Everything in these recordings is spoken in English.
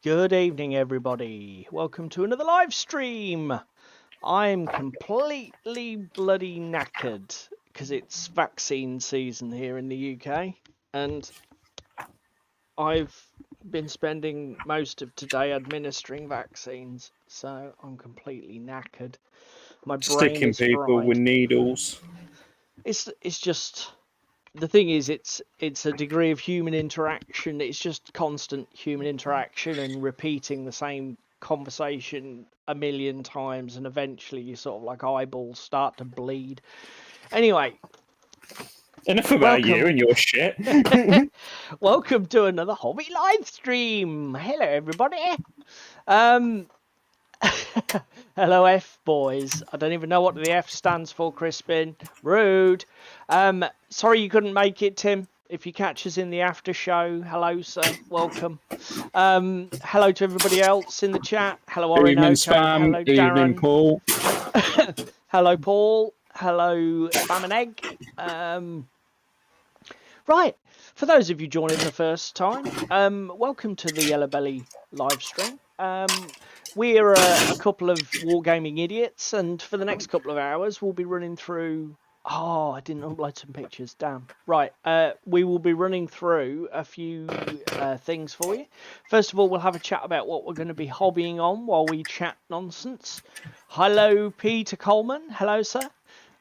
Good evening, everybody. Welcome to another live stream. I'm completely bloody knackered because it's vaccine season here in the UK, and I've been spending most of today administering vaccines, so I'm completely knackered. My brain Sticking is people fried. with needles. It's just the thing is it's a degree of human interaction. It's just constant human interaction and repeating the same conversation a million times, and eventually you sort of like eyeballs start to bleed. Anyway, Enough about you and your shit. Welcome to another hobby live stream. Hello everybody. Hello F boys. I don't even know what the F stands for, Crispin. Rude. Sorry you couldn't make it, Tim. If you catch us in the after show, hello sir, welcome. Hello to everybody else in the chat. Hello Evening Orinoco. Spam. Hello Evening Darren. Paul. Hello Paul. Hello Spam and Egg. Right, for those of you joining the first time, welcome to the Yellow Belly live stream. We're a couple of wargaming idiots, and for the next couple of hours, we'll be running through... Oh, I didn't upload some pictures, damn. Right, we will be running through a few things for you. First of all, we'll have a chat about what we're going to be hobbying on while we chat nonsense. Hello, Peter Coleman. Hello, sir.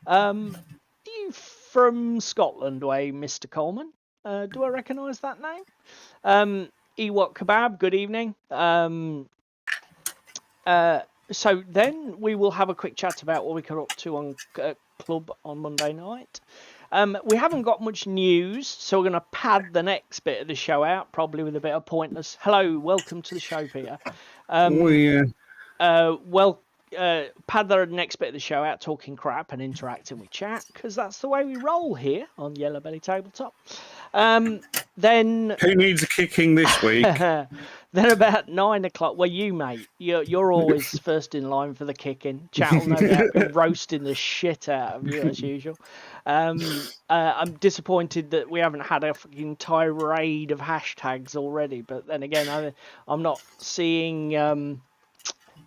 You from Scotland way, Mr. Coleman? Do I recognise that name? Ewok Kebab, good evening. So then we will have a quick chat about what we got up to on Club on Monday night. We haven't got much news, so we're going to pad the next bit of the show out, probably with a bit of pointless. Hello, welcome to the show, Peter. Pad the next bit of the show out talking crap and interacting with chat, because that's the way we roll here on Yellow Belly Tabletop. Then who needs a kicking this week? Then about 9 o'clock, well, you, mate, you're always first in line for the kicking. Chat will no doubt be roasting the shit out of you as usual. I'm disappointed that we haven't had a fucking tirade of hashtags already, but then again, I'm not seeing...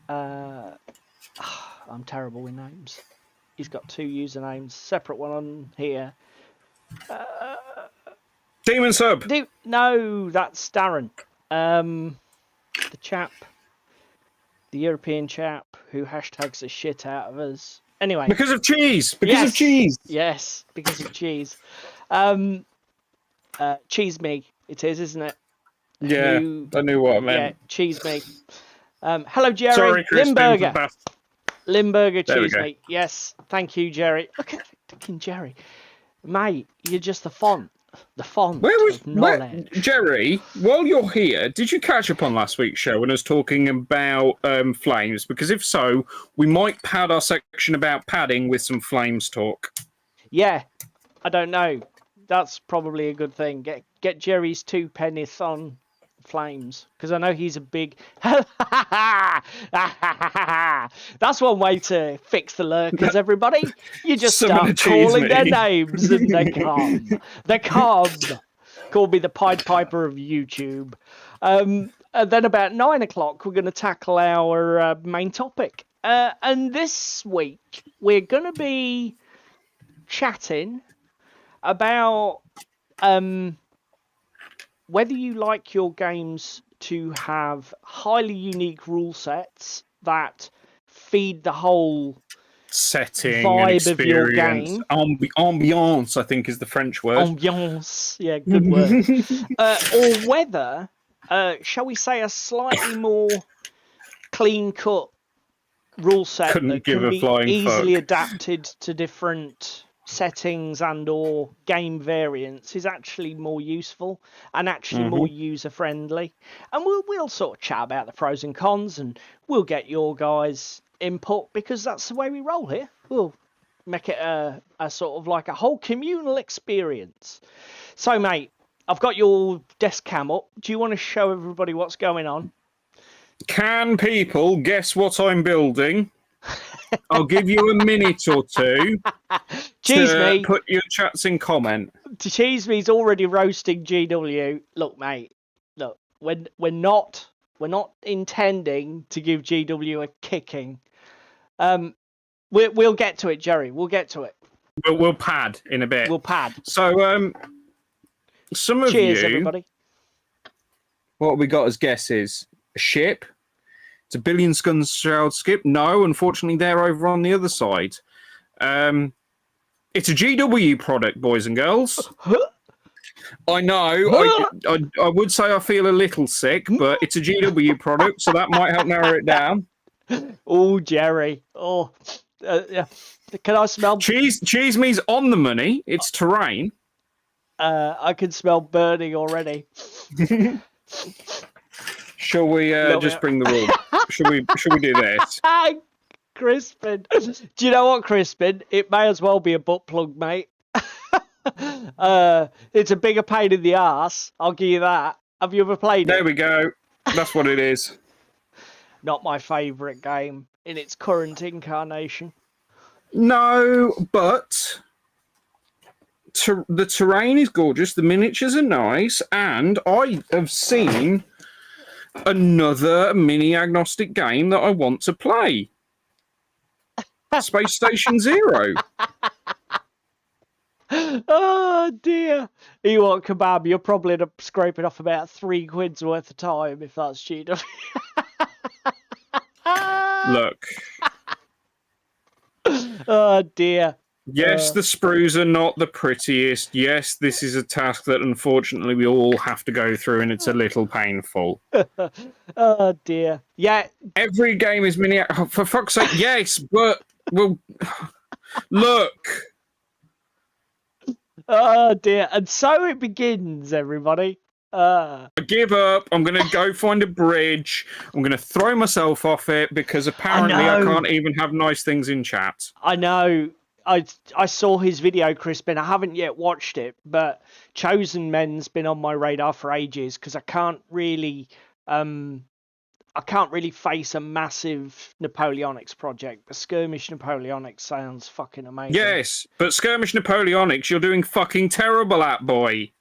I'm terrible with names. He's got two usernames, separate one on here. Demon Sub. No, that's Darren. The chap, the European chap who hashtags the shit out of us. Anyway. Because of cheese. Because of cheese. Yes, because of cheese. Cheese me, it is, isn't it? Yeah, I knew what I meant. Yeah, cheese me. Hello, Jerry. Sorry, Limburger. Limburger There we cheese go. me. Yes, thank you, Jerry. Look at fucking Jerry. Mate, you're just the font. The font of knowledge. Jerry, while you're here, did you catch up on last week's show when I was talking about flames? Because if so, we might pad our section about padding with some flames talk. Yeah, I don't know. That's probably a good thing. Get Jerry's 2 pennies on flames, because I know he's a big... That's one way to fix the lurkers, everybody. You just start calling their names and they come. They come. Call me the Pied Piper of YouTube. And then about 9 o'clock, we're going to tackle our main topic. And this week, we're going to be chatting about... whether you like your games to have highly unique rule sets that feed the whole setting vibe and of your game. Ambiance, I think, is the French word. Ambiance, yeah, good word. Or whether, shall we say, a slightly more clean-cut rule set that can be easily adapted to different settings and or game variants is actually more useful and actually more user friendly, and we'll sort of chat about the pros and cons, and we'll get your guys' input, because that's the way we roll here. We'll make it a sort of like a whole communal experience. So mate, I've got your desk cam up. Do you want to show everybody what's going on? Can people guess what I'm building? I'll give you a minute or two to put your chats in comment. Cheese me's already roasting GW. Look, mate. Look, we're not We're not intending to give GW a kicking. We'll get to it, Jerry. We'll get to it. We'll pad in a bit. We'll pad. So, some of Cheers, you, everybody. What have we got as guesses? A ship? It's a billion guns shroud skip? No, unfortunately, they're over on the other side. It's a GW product, boys and girls. I know. I would say I feel a little sick, but it's a GW product, so that might help narrow it down. Oh, Jerry. Oh, can I smell... Cheese me's on the money. It's terrain. I can smell burning already. Shall we just bring the wood? Should we do this? Crispin. Do you know what, Crispin? It may as well be a butt plug, mate. It's a bigger pain in the arse. I'll give you that. Have you ever played it? There we go. That's what it is. Not my favourite game in its current incarnation. No, but the terrain is gorgeous. The miniatures are nice, and I have seen another mini agnostic game that I want to play. Space Station Zero. Oh dear. Ewok Kebab, you're probably scraping off about £3 worth of time if that's GW. Look. Oh dear. Yes, the sprues are not the prettiest. Yes, this is a task that unfortunately we all have to go through, and it's a little painful. Oh dear. Yeah. Every game is mini. Oh, for fuck's sake, yes, but well, look. Oh dear. And so it begins, everybody. I give up. I'm going to go find a bridge. I'm going to throw myself off it because apparently I can't even have nice things in chat. I know. I saw his video, Crispin. I haven't yet watched it, but Chosen Men's been on my radar for ages because I can't really face a massive Napoleonics project. The Skirmish Napoleonics sounds fucking amazing. Yes, but Skirmish Napoleonics, you're doing fucking terrible at, boy.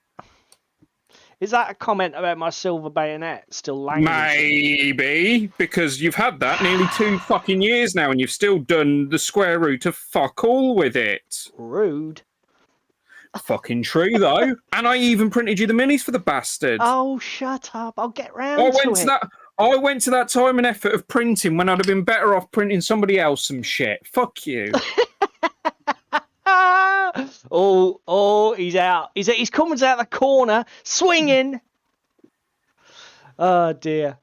Is that a comment about my silver bayonet still languishing? Maybe, because you've had that nearly 2 fucking years now and you've still done the square root of fuck all with it. Rude. Fucking true, though. And I even printed you the minis for the bastard. Oh, shut up. I'll get round to it. I went to that time and effort of printing when I'd have been better off printing somebody else some shit. Fuck you. Oh, he's out. He's coming out the corner, swinging. Oh dear.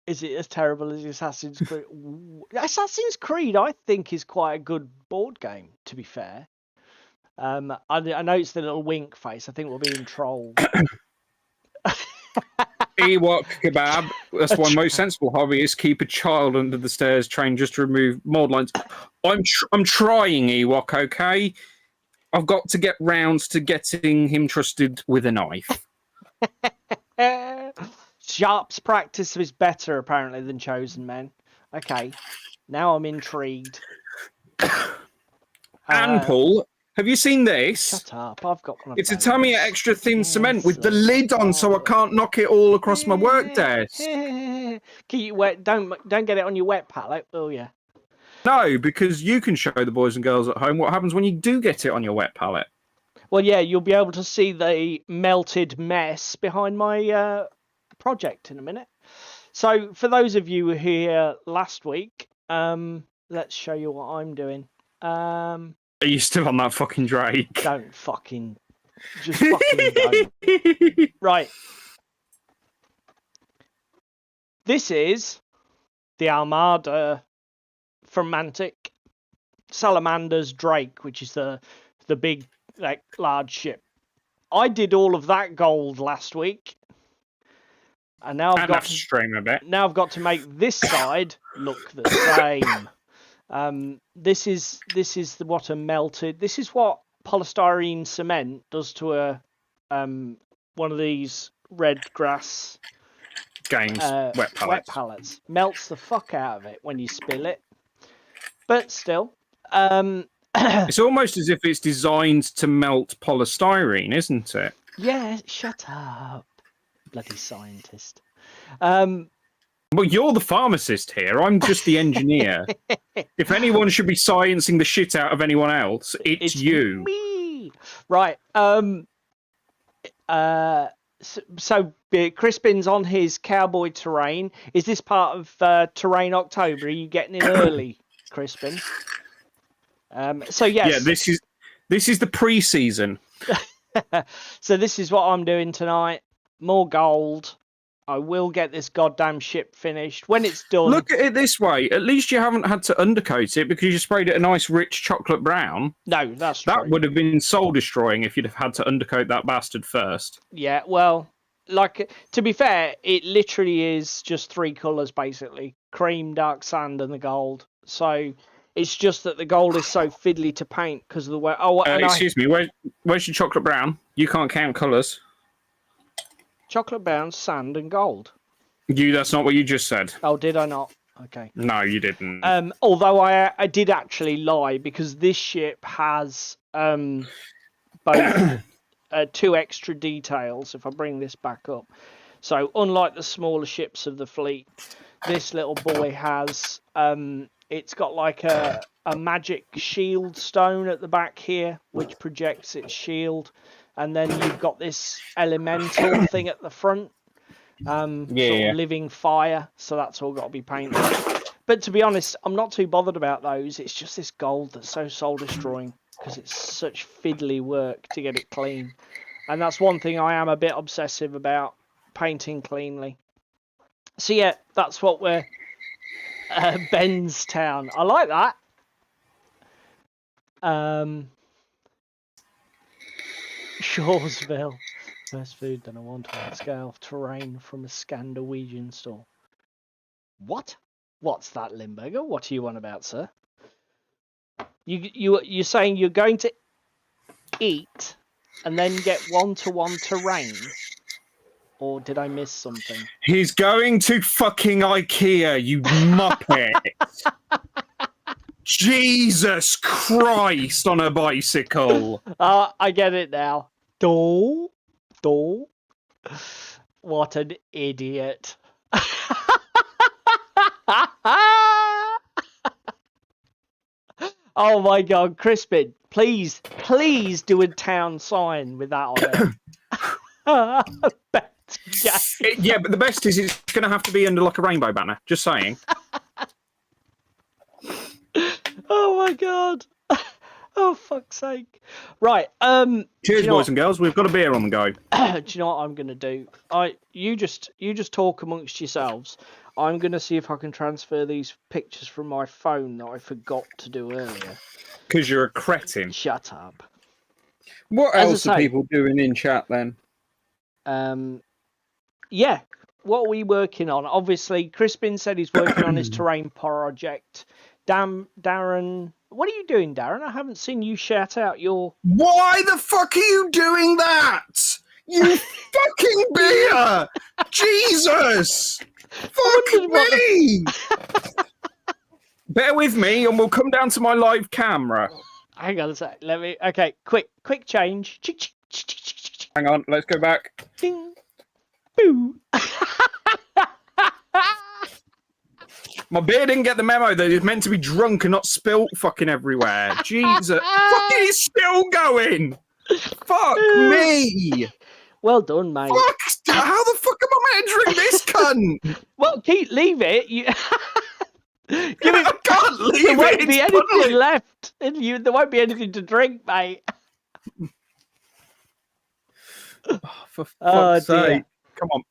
Is it as terrible as Assassin's Creed? Assassin's Creed, I think, is quite a good board game, to be fair. I noticed the little wink face. I think we're being trolled. Ewok Kebab. That's why most sensible hobbyists keep a child under the stairs trained just to remove mold lines. I'm trying, Ewok, okay? I've got to get round to getting him trusted with a knife. Sharp's practice is better, apparently, than Chosen Men. Okay, now I'm intrigued. Paul, have you seen this? Shut up, I've got one of It's those. a Tamiya extra thin cement with the lid on so I can't knock it all across my work desk. Keep it wet. Don't get it on your wet palette, will you? No, because you can show the boys and girls at home what happens when you do get it on your wet palette. Well, yeah, you'll be able to see the melted mess behind my project in a minute. So, for those of you who were here last week, let's show you what I'm doing. Are you still on that fucking Drake? Just fucking don't. Right. This is the Armada from Mantic. Salamander's Drake, which is the big, large ship. I did all of that gold last week. And now I've got to stream a bit. Now I've got to make this side look the same. This is what a melted. This is what polystyrene cement does to a one of these red grass games wet pallets. Melts the fuck out of it when you spill it. But still, it's almost as if it's designed to melt polystyrene, isn't it? Yeah. Shut up, bloody scientist. Well, you're the pharmacist here. I'm just the engineer. If anyone should be sciencing the shit out of anyone else, it's you. Me. Right. So Crispin's on his cowboy terrain. Is this part of Terrain October? Are you getting in early, Crispin? So yes. Yeah, this is the pre-season. So this is what I'm doing tonight. More gold. I will get this goddamn ship finished when it's done. Look at it this way. At least you haven't had to undercoat it because you sprayed it a nice rich chocolate brown. No, that's true. That would have been soul destroying if you'd have had to undercoat that bastard first. Yeah, well, like, to be fair, it literally is just 3 colours basically: cream, dark sand, and the gold. So it's just that the gold is so fiddly to paint because of the way. Oh, excuse me. Where's your chocolate brown? You can't count colours. Chocolate brown, sand, and gold. That's not what you just said. Oh, did I not? Okay. No, you didn't. Although I did actually lie because this ship has both 2 extra details. If I bring this back up, so unlike the smaller ships of the fleet, this little boy has it's got like a magic shield stone at the back here, which projects its shield. And then you've got this elemental thing at the front, sort of living fire. So that's all got to be painted. But to be honest, I'm not too bothered about those. It's just this gold that's so soul destroying because it's such fiddly work to get it clean. And that's one thing I am a bit obsessive about, painting cleanly. So yeah, that's what we're Benstown. I like that. Shoresville. First food that I want on scale of terrain from a Scandinavian store. What? What's that, Limburger? What are you on about, sir? You're saying you're going to eat and then get 1-to-1 terrain? Or did I miss something? He's going to fucking IKEA, you muppet. Jesus Christ on a bicycle. I get it now. What an idiot. Oh my god, Crispin, please do a town sign with that on it. Yeah, but the best is it's going to have to be under like a rainbow banner. Just saying. Oh my god. Oh fuck's sake. Right. Cheers, boys and girls. We've got a beer on the go. Do you know what I'm gonna do? You just talk amongst yourselves. I'm gonna see if I can transfer these pictures from my phone that I forgot to do earlier. Because you're a cretin. Shut up. What else are people doing in chat then? Yeah. What are we working on? Obviously, Crispin said he's working on his terrain project. Darren, what are you doing, Darren? I haven't seen you shout out your... Why the fuck are you doing that? You fucking beer! Jesus! Fuck me! Bear with me and we'll come down to my live camera. Hang on a sec. Let me... Okay, quick change. Hang on, let's go back. Ding. Boo. My beer didn't get the memo that it's meant to be drunk and not spilt fucking everywhere. Jesus. Fucking it's still going. Fuck me. Well done, mate. Fuck. How the fuck am I meant to drink this cunt? Well, leave it. I can't leave there it. Won't be anything left. There won't be anything to drink, mate. Oh, for fuck's sake.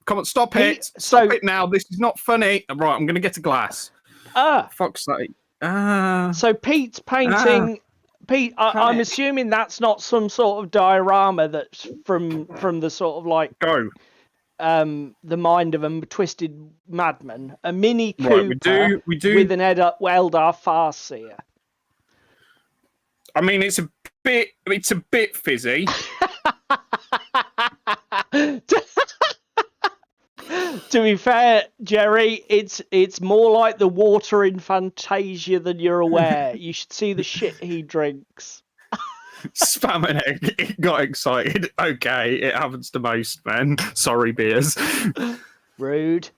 Come on, stop it. Stop it now. This is not funny. Right, I'm going to get a glass. Fuck's sake. So Pete's painting... Pete, I'm assuming that's not some sort of diorama that's from the sort of like... Go. The mind of a twisted madman. A Mini Cooper we do. With an Eldar Farseer. I mean, it's a bit fizzy. To be fair, Jerry, it's more like the water in Fantasia than you're aware. You should see the shit he drinks. Spam an egg. It got excited. Okay, it happens to most men. Sorry, beers. Rude.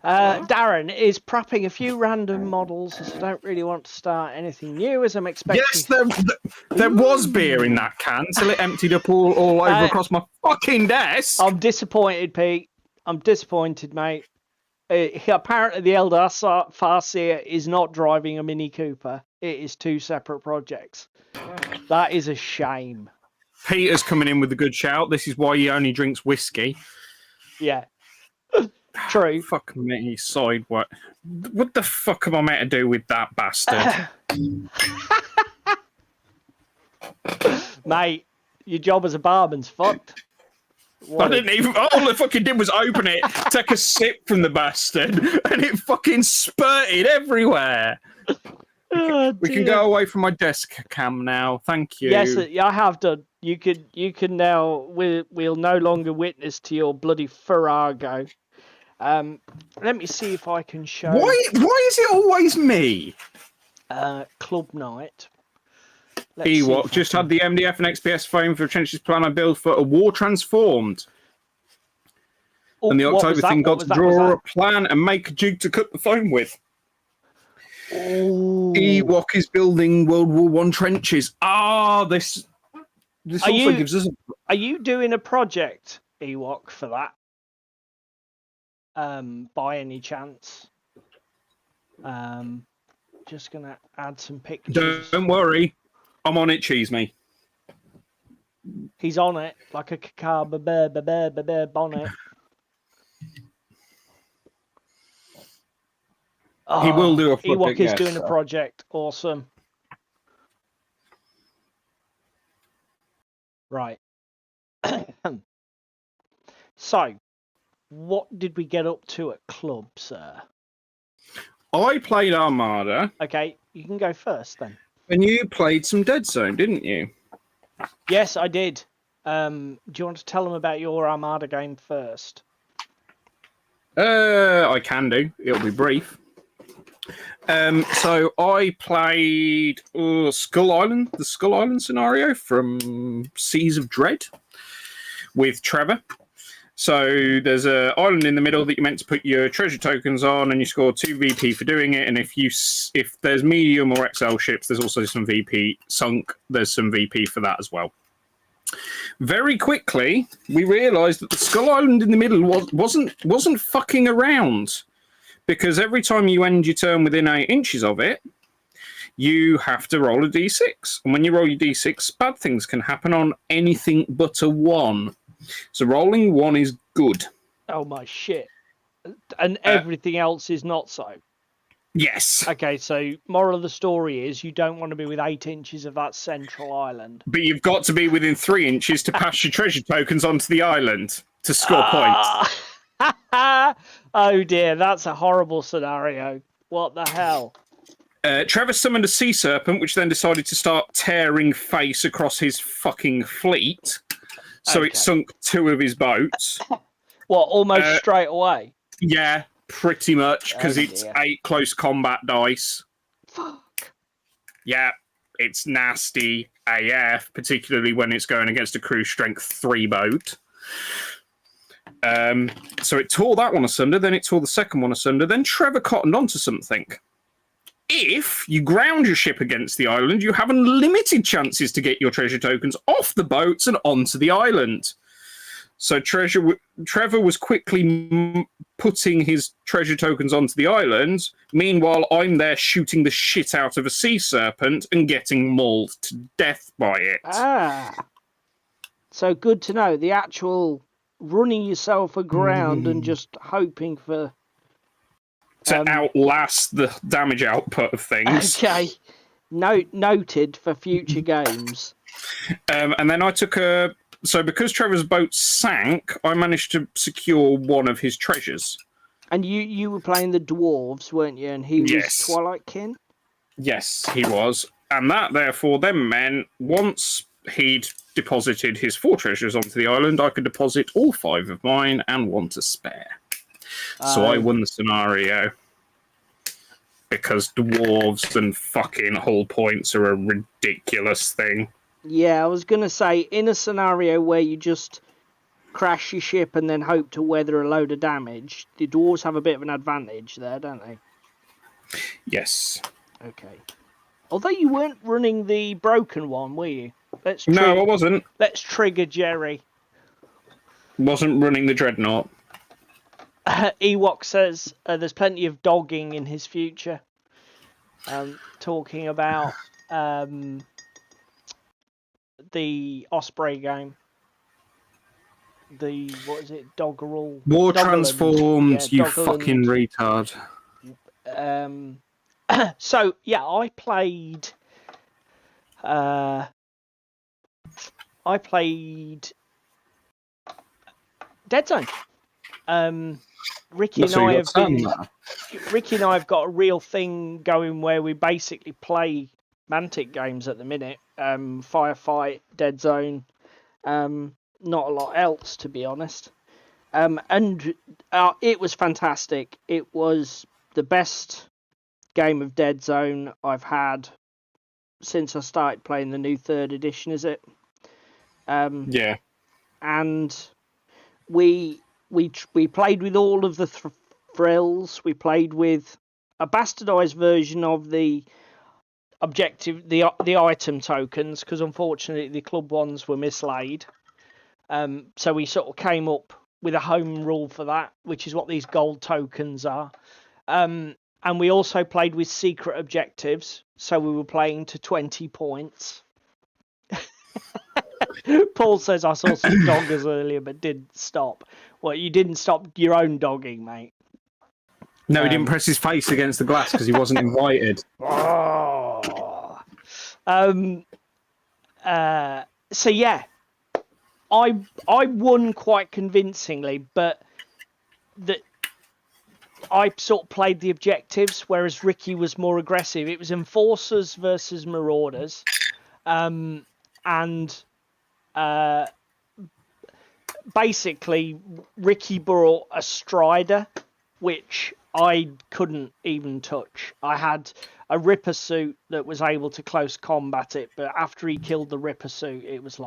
Darren is prepping a few random models, as I don't really want to start anything new, as I'm expecting. Yes, there was beer in that can till it emptied up all over across my fucking desk. I'm disappointed, Pete. I'm disappointed, mate. Apparently, the Elder Farseer is not driving a Mini Cooper. It is two separate projects. That is a shame. Peter's coming in with a good shout. This is why he only drinks whiskey. Yeah. True. Fuck me, sideway. What the fuck am I meant to do with that bastard? Mate, your job as a barman's fucked. I didn't even. All I fucking did was open it, take a sip from the bastard, and it fucking spurted everywhere. We can go away from my desk cam now. Thank you. Yes, I have done. You can now. We'll no longer witness to your bloody Farrago. Let me see if I can show. Why is it always me? Club night. Ewok just had the MDF and XPS frame for a Trenches plan I built for a War Transformed. And the October thing got to draw a plan and make a jig to cut the foam with. Ooh. Ewok is building World War I trenches. This also gives us. Are you doing a project, Ewok, for that? By any chance? Just gonna add some pictures. Don't worry, I'm on it. Cheese me. He's on it like a caca bonnet. He will do a project. Ewok is doing a project. Awesome. Right. So, what did we get up to at club, sir? I played Armada. Okay, you can go first then. And you played some Dead Zone, didn't you? Yes, I did. Do you want to tell them about your Armada game first? I can do. It'll be brief. So I played Skull Island, the Skull Island scenario from Seas of Dread with Trevor. So there's an island in the middle that you're meant to put your treasure tokens on, and you score 2 VP for doing it. And if there's medium or XL ships, there's also some VP sunk. There's some VP for that as well. Very quickly, we realised that the Skull Island in the middle wasn't fucking around, because every time you end your turn within 8 inches of it, you have to roll a d6. And when you roll your d6, bad things can happen on anything but a 1. So rolling 1 is good. Oh my shit. And everything else is not so. Yes. Okay, so moral of the story is you don't want to be with 8 inches of that central island. But you've got to be within 3 inches to pass your treasure tokens onto the island to score points. Oh dear, that's a horrible scenario. What the hell? Trevor summoned a sea serpent, which then decided to start tearing face across his fucking fleet. So it sunk 2 of his boats. What, almost straight away? Yeah, pretty much, because it's 8 close combat dice. Fuck. Yeah, it's nasty AF, particularly when it's going against a crew strength 3 boat. So it tore that one asunder, then it tore the second one asunder, then Trevor cottoned onto something. If you ground your ship against the island, you have unlimited chances to get your treasure tokens off the boats and onto the island. So Trevor was quickly putting his treasure tokens onto the island. Meanwhile, I'm there shooting the shit out of a sea serpent and getting mauled to death by it. So good to know. The actual running yourself aground and just hoping for... to outlast the damage output of things. Okay. Noted for future games. And then I took a... So because Trevor's boat sank, I managed to secure one of his treasures. And you were playing the dwarves, weren't you? And he was Twilight Kin? Yes, he was. And that, therefore, then meant once he'd deposited his 4 treasures onto the island, I could deposit all 5 of mine and 1 to spare. So I won the scenario. Because dwarves and fucking hull points are a ridiculous thing. Yeah, I was going to say, in a scenario where you just crash your ship and then hope to weather a load of damage, the dwarves have a bit of an advantage there, don't they? Yes. Okay. Although you weren't running the broken one, were you? No, I wasn't. Let's trigger Jerry. Wasn't running the dreadnought. Ewok says there's plenty of dogging in his future. Talking about the Osprey game. What is it? Doggerel. War Transforms, you fucking retard. So yeah, I played Dead Zone. Ricky and I have got a real thing going where we basically play Mantic games at the minute. Firefight, Dead Zone, not a lot else, to be honest. And it was fantastic. It was the best game of Dead Zone I've had since I started playing the new 3rd edition, is it? Yeah. And we played with all of the frills. We played with a bastardized version of the objective, the item tokens, because unfortunately the club ones were mislaid. So we sort of came up with a home rule for that, which is what these gold tokens are. And we also played with secret objectives, so we were playing to 20 points. Paul says I saw some doggers earlier, but didn't stop. Well, you didn't stop your own dogging, mate. No, he didn't press his face against the glass because he wasn't invited. So yeah, I won quite convincingly, but I sort of played the objectives, whereas Ricky was more aggressive. It was Enforcers versus Marauders, and basically Ricky brought a Strider, which I couldn't even touch. I had a Ripper suit that was able to close combat it, but after he killed the Ripper suit, it was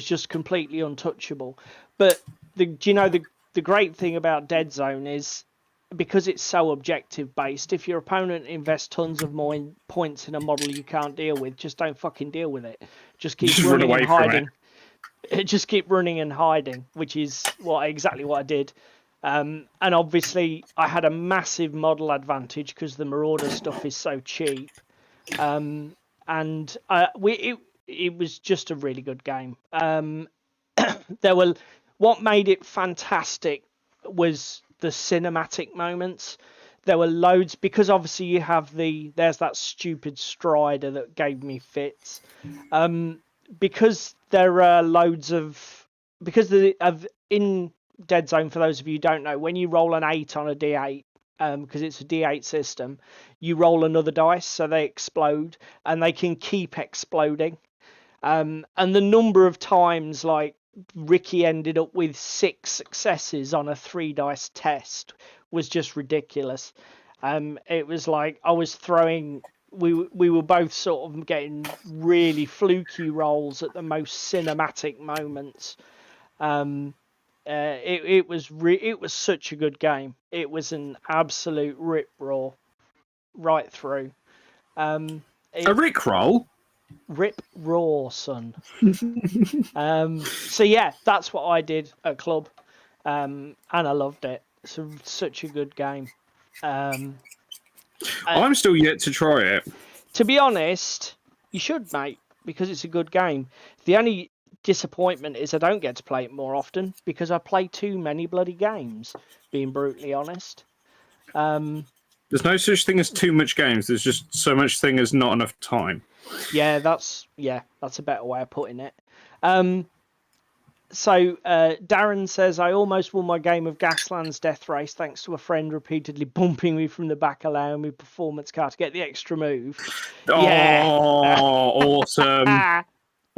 just completely untouchable. But the great thing about Dead Zone is, because it's so objective based, if your opponent invests tons of more points in a model you can't deal with, just don't fucking deal with it. Just keep running and hiding. Just keep running and hiding, which is exactly what I did. And obviously I had a massive model advantage because the Marauder stuff is so cheap. It was just a really good game. What made it fantastic was the cinematic moments. There were loads, because obviously you have there's that stupid Strider that gave me fits. Because there are loads of, in Dead Zone, for those of you who don't know, when you roll an 8 on a D8, because it's a D8 system, you roll another dice so they explode, and they can keep exploding. And the number of times, like, Ricky ended up with 6 successes on a 3 dice test was just ridiculous. It was like I was throwing. We were both sort of getting really fluky rolls at the most cinematic moments. It was such a good game. It was an absolute rip roar right through. A Rick roll. Rip roar, son. So yeah, that's what I did at club, and I loved it. It's such a good game. I'm still yet to try it. To be honest, you should, mate, because it's a good game. The only disappointment is I don't get to play it more often because I play too many bloody games, being brutally honest. There's no such thing as too much games. There's just so much thing as not enough time. Yeah, that's a better way of putting it. So Darren says, I almost won my game of Gasland's Death Race thanks to a friend repeatedly bumping me from the back, allowing me performance car to get the extra move. Oh, yeah. Awesome. I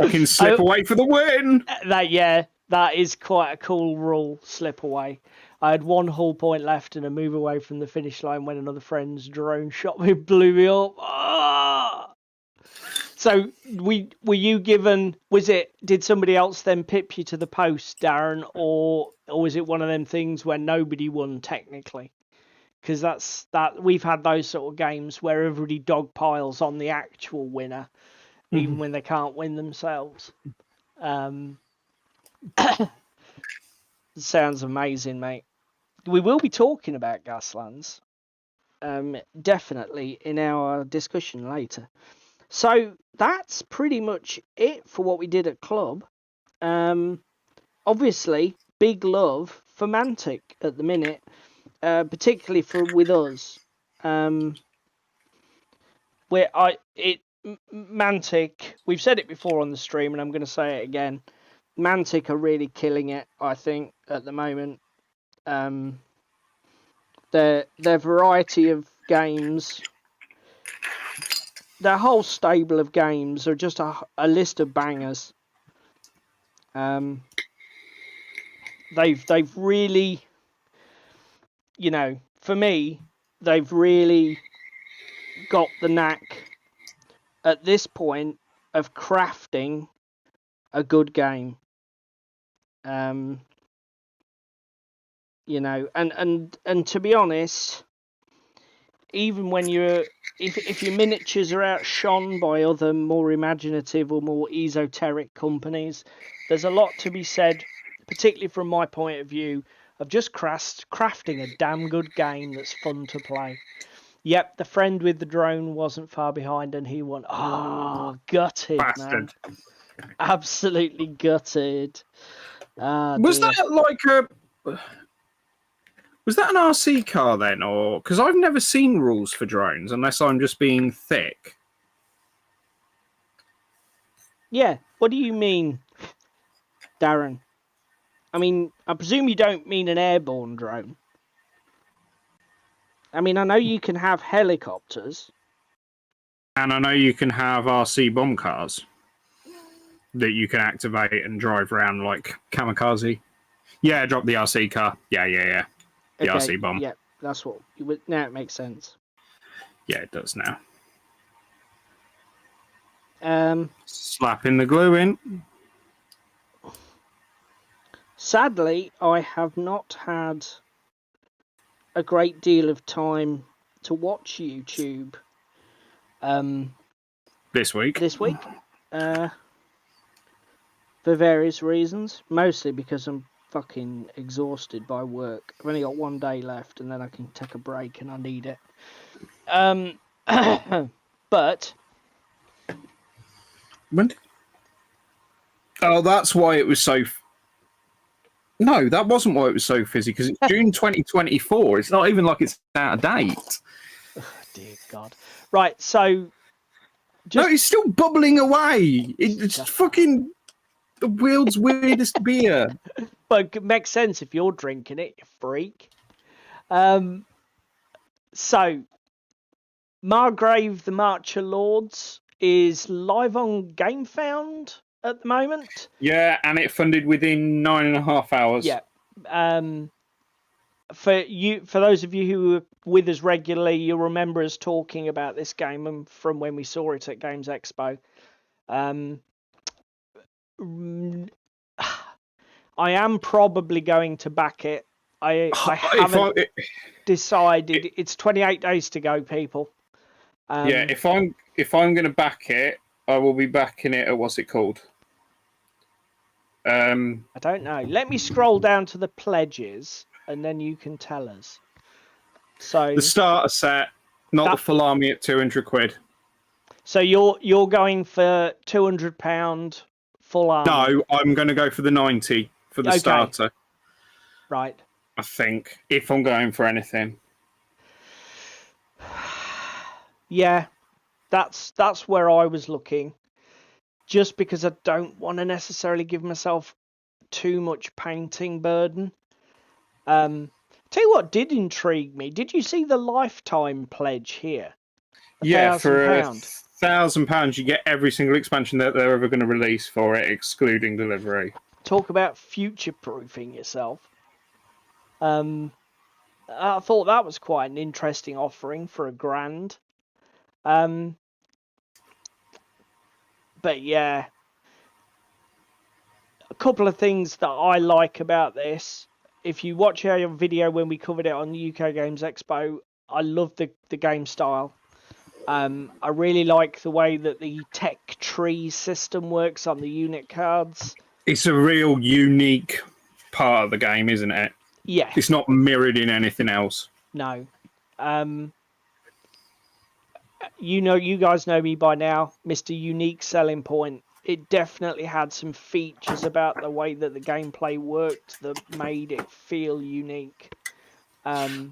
can slip away for the win. That is quite a cool rule, slip away. I had 1 hull point left and a move away from the finish line when another friend's drone shot me, blew me up. Oh! So were you given? Did somebody else then pip you to the post, Darren, or was it one of them things where nobody won technically? Because we've had those sort of games where everybody dogpiles on the actual winner, even when they can't win themselves. Sounds amazing, mate. We will be talking about Gaslands, definitely in our discussion later. So that's pretty much it for what we did at club. Obviously, big love for Mantic at the minute, particularly with us. Mantic, we've said it before on the stream, and I'm going to say it again. Mantic are really killing it, I think, at the moment. Their variety of games, their whole stable of games are just a list of bangers. They've really, for me, they've really got the knack at this point of crafting a good game. And to be honest, even when if your miniatures are outshone by other more imaginative or more esoteric companies, there's a lot to be said, particularly from my point of view, of just crafting a damn good game that's fun to play. Yep, the friend with the drone wasn't far behind, and he won. Oh, gutted, Bastard. man. Absolutely gutted. Was dear. that like was that an RC car then, or because I've never seen rules for drones unless I'm just being thick? Yeah, what do you mean, Darren? I mean, I presume you don't mean an airborne drone. I mean, I know you can have helicopters. And I know you can have RC bomb cars that you can activate and drive around like kamikaze. Yeah, drop the RC car. Yeah. The Okay, RC bomb. Yeah, that's what you would. Now it makes sense. Yeah, it does now. Slapping the glue in. Sadly, I have not had a great deal of time to watch YouTube. This week. For various reasons, mostly because I'm fucking exhausted by work. I've only got one day left, and then I can take a break, and I need it. But when? Oh, that's why it was so. No, that wasn't why it was so fizzy. Because it's June 2024. It's not even like it's out of date. Oh, dear God! Right, so. No, it's still bubbling away. It's fucking the world's weirdest beer. But it makes sense if you're drinking it, you freak. So, Margrave the Marcher Lords is live on GameFound at the moment. Yeah, and it funded within 9.5 hours. Yeah. For those of you who were with us regularly, you'll remember us talking about this game from when we saw it at Games Expo. I am probably going to back it. I haven't decided. It's 28 days to go, people. Yeah, if I'm going to back it, I will be backing it at what's it called? I don't know. Let me scroll down to the pledges, and then you can tell us. So the starter set, not the full army at £200. So you're going for £200 full army? No, I'm going to go for the 90 for the starter. Right. I think if I'm going for anything. Yeah, that's where I was looking. Just because I don't want to necessarily give myself too much painting burden. Tell you what did intrigue me. Did you see the lifetime pledge here? Yeah, for £1,000 you get every single expansion that they're ever going to release for it, excluding delivery. Talk about future-proofing yourself. I thought that was quite an interesting offering for £1,000. But yeah, a couple of things that I like about this. If you watch our video when we covered it on the UK Games Expo, I love the game style. I really like the way that the tech tree system works on the unit cards. It's a real unique part of the game, isn't it? Yeah. It's not mirrored in anything else. No. You guys know me by now, Mr. Unique Selling Point. It definitely had some features about the way that the gameplay worked that made it feel unique.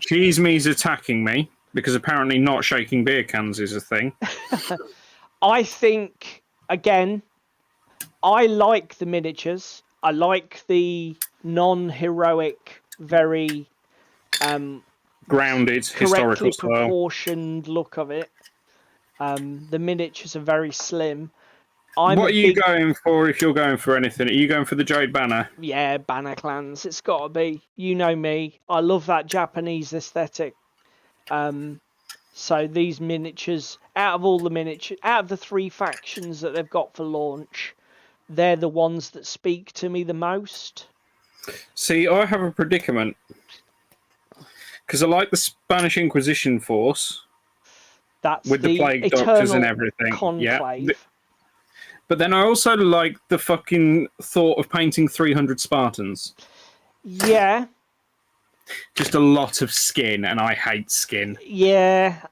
Cheese me's attacking me because apparently not shaking beer cans is a thing. I think, again, I like the miniatures. I like the non-heroic, very grounded, correctly historical style. Proportioned look of it. The miniatures are very slim. What are you going for if you're going for anything? Are you going for the Jade Banner? Yeah, Banner Clans. It's got to be. You know me. I love that Japanese aesthetic. So these miniatures, out of the 3 factions that they've got for launch, they're the ones that speak to me the most. See, I have a predicament. Because I like the Spanish Inquisition force. That's with the plague doctors and everything. Conclave. Yeah. But then I also like the fucking thought of painting 300 Spartans. Yeah. Just a lot of skin, and I hate skin. Yeah.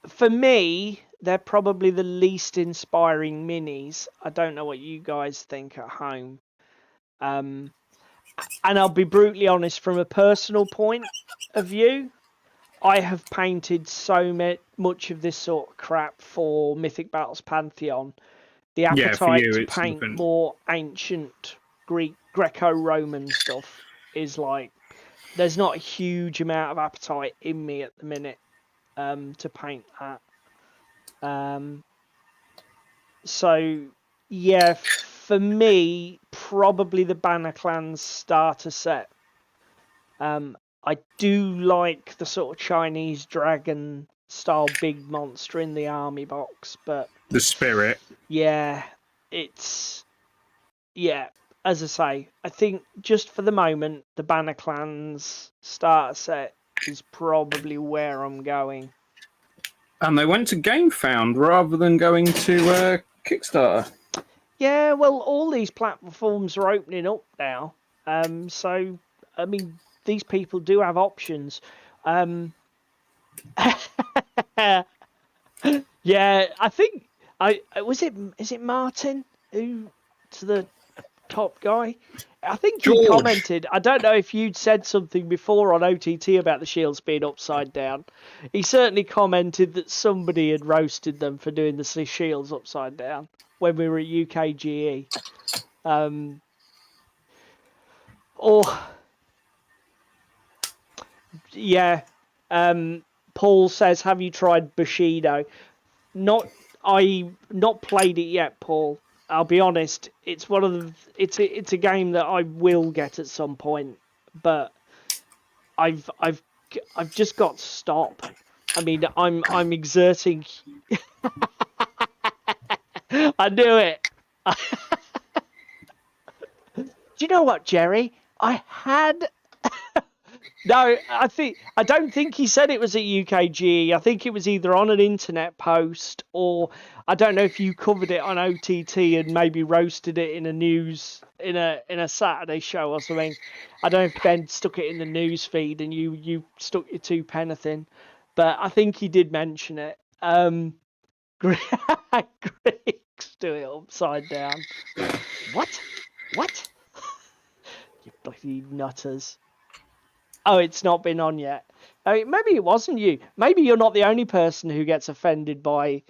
For me, they're probably the least inspiring minis. I don't know what you guys think at home. And I'll be brutally honest, from a personal point of view, I have painted so much of this sort of crap for Mythic Battles Pantheon. The appetite to paint more ancient Greco-Roman stuff is like, there's not a huge amount of appetite in me at the minute to paint that. So, yeah, for me, probably the Banner Clans starter set. I do like the sort of Chinese dragon style big monster in the army box, but the spirit. Yeah, as I say, I think just for the moment, the Banner Clans starter set is probably where I'm going. And they went to GameFound rather than going to Kickstarter. Yeah, well, all these platforms are opening up now. So, I mean, these people do have options. Yeah, I think is it Martin who's the top guy? I think he commented. I don't know if you'd said something before on OTT about the shields being upside down. He certainly commented that somebody had roasted them for doing the shields upside down when we were at UKGE. Paul says, "Have you tried Bushido?" Not played it yet, Paul. I'll be honest. It's one of the. It's a game that I will get at some point, but I've just got to stop. I mean, I'm exerting. I knew it. Do you know what, Jerry? I had. No, I don't think he said it was at UKG. I think it was either on an internet post, or I don't know if you covered it on OTT and maybe roasted it in a news in a Saturday show or something. I don't know if Ben stuck it in the news feed and you stuck your 2 penneth in, but I think he did mention it. Greeks do it upside down. What? You bloody nutters. Oh, it's not been on yet. Maybe it wasn't you. Maybe you're not the only person who gets offended by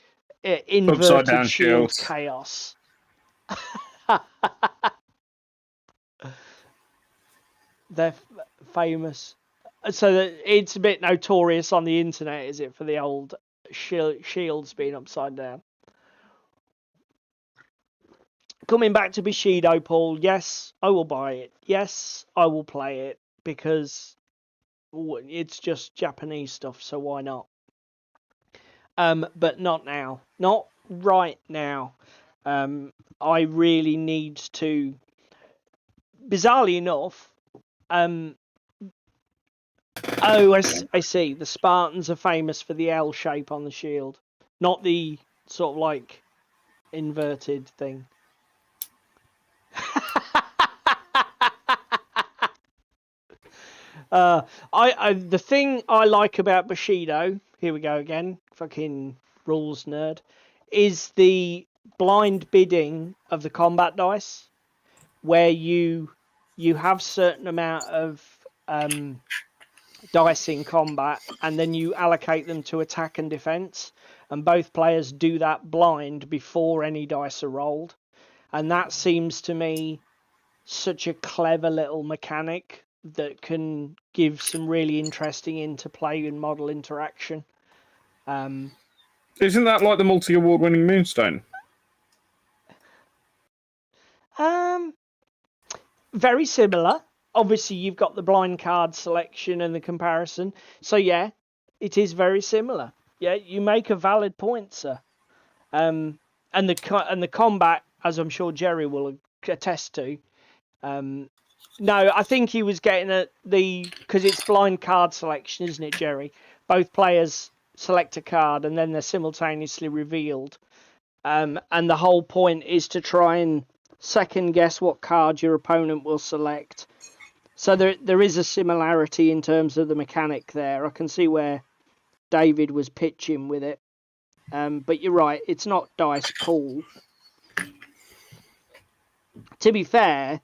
inverted shield chaos. They're famous. So it's a bit notorious on the internet, is it, for the old shields being upside down? Coming back to Bushido, Paul, yes, I will buy it. Yes, I will play it, because it's just Japanese stuff, so why not? But not now. Not right now. I really need to. Bizarrely enough, I see. The Spartans are famous for the L shape on the shield, not the sort of like inverted thing. The thing I like about Bushido, here we go again, fucking rules nerd, is the blind bidding of the combat dice, where you have certain amount of dice in combat, and then you allocate them to attack and defense, and both players do that blind before any dice are rolled, and that seems to me such a clever little mechanic that can give some really interesting interplay and model interaction. Isn't that like the multi-award-winning Moonstone? Very similar. Obviously, you've got the blind card selection and the comparison. So yeah, it is very similar. Yeah, you make a valid point, sir. And the combat, as I'm sure Jerry will attest to. No, I think he was getting at because it's blind card selection, isn't it, Jerry? Both players select a card and then they're simultaneously revealed. And the whole point is to try and second guess what card your opponent will select. So there is a similarity in terms of the mechanic there. I can see where David was pitching with it. But you're right, it's not dice pool. To be fair,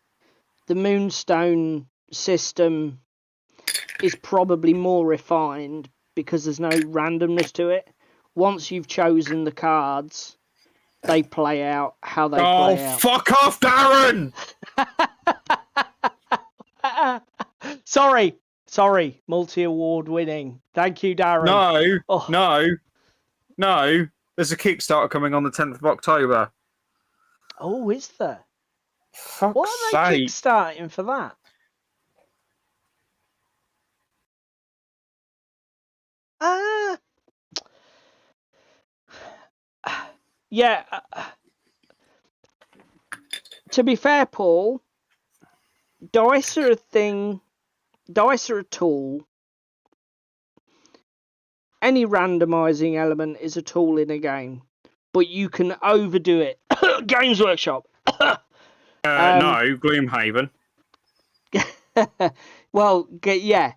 the Moonstone system is probably more refined because there's no randomness to it. Once you've chosen the cards, they play out how they play out. Oh, fuck off, Darren! Sorry, multi-award winning. Thank you, Darren. No. There's a Kickstarter coming on the 10th of October. Oh, is there? Fuck's What are they kickstarting for that? Yeah. To be fair, Paul, dice are a thing. Dice are a tool. Any randomizing element is a tool in a game, but you can overdo it. Games Workshop. No, Gloomhaven. Well, yeah.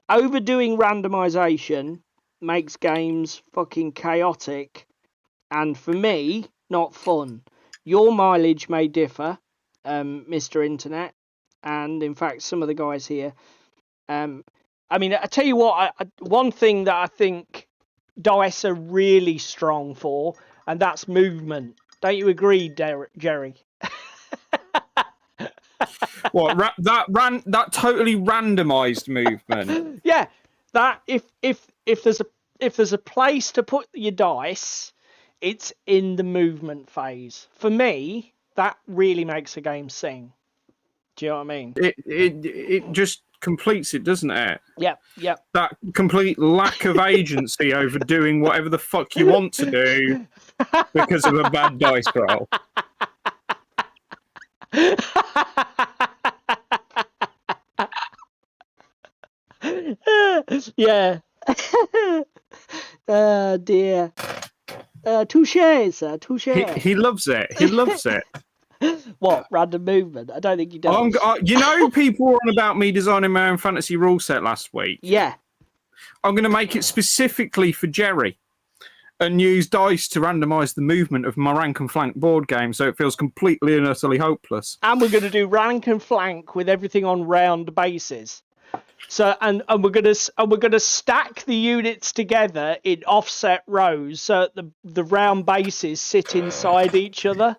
Overdoing randomization makes games fucking chaotic, and for me, not fun. Your mileage may differ, Mr. Internet, and in fact, some of the guys here. I mean, I tell you what, one thing that I think dice are really strong for, and that's movement. Don't you agree, Jerry? What that totally randomized movement? Yeah, that if there's a place to put your dice, it's in the movement phase. For me, that really makes a game sing. Do you know what I mean? It just completes it, doesn't it? Yep. That complete lack of agency over doing whatever the fuck you want to do because of a bad dice roll. Yeah. Dear. Touche, sir. Touche. He loves it. He loves it. What, random movement? I don't think he does. You know, people were on about me designing my own fantasy rule set last week. Yeah. I'm going to make it specifically for Jerry and use dice to randomise the movement of my rank and flank board game so it feels completely and utterly hopeless. And we're going to do rank and flank with everything on round bases. So and we're gonna stack the units together in offset rows so that the round bases sit inside each other.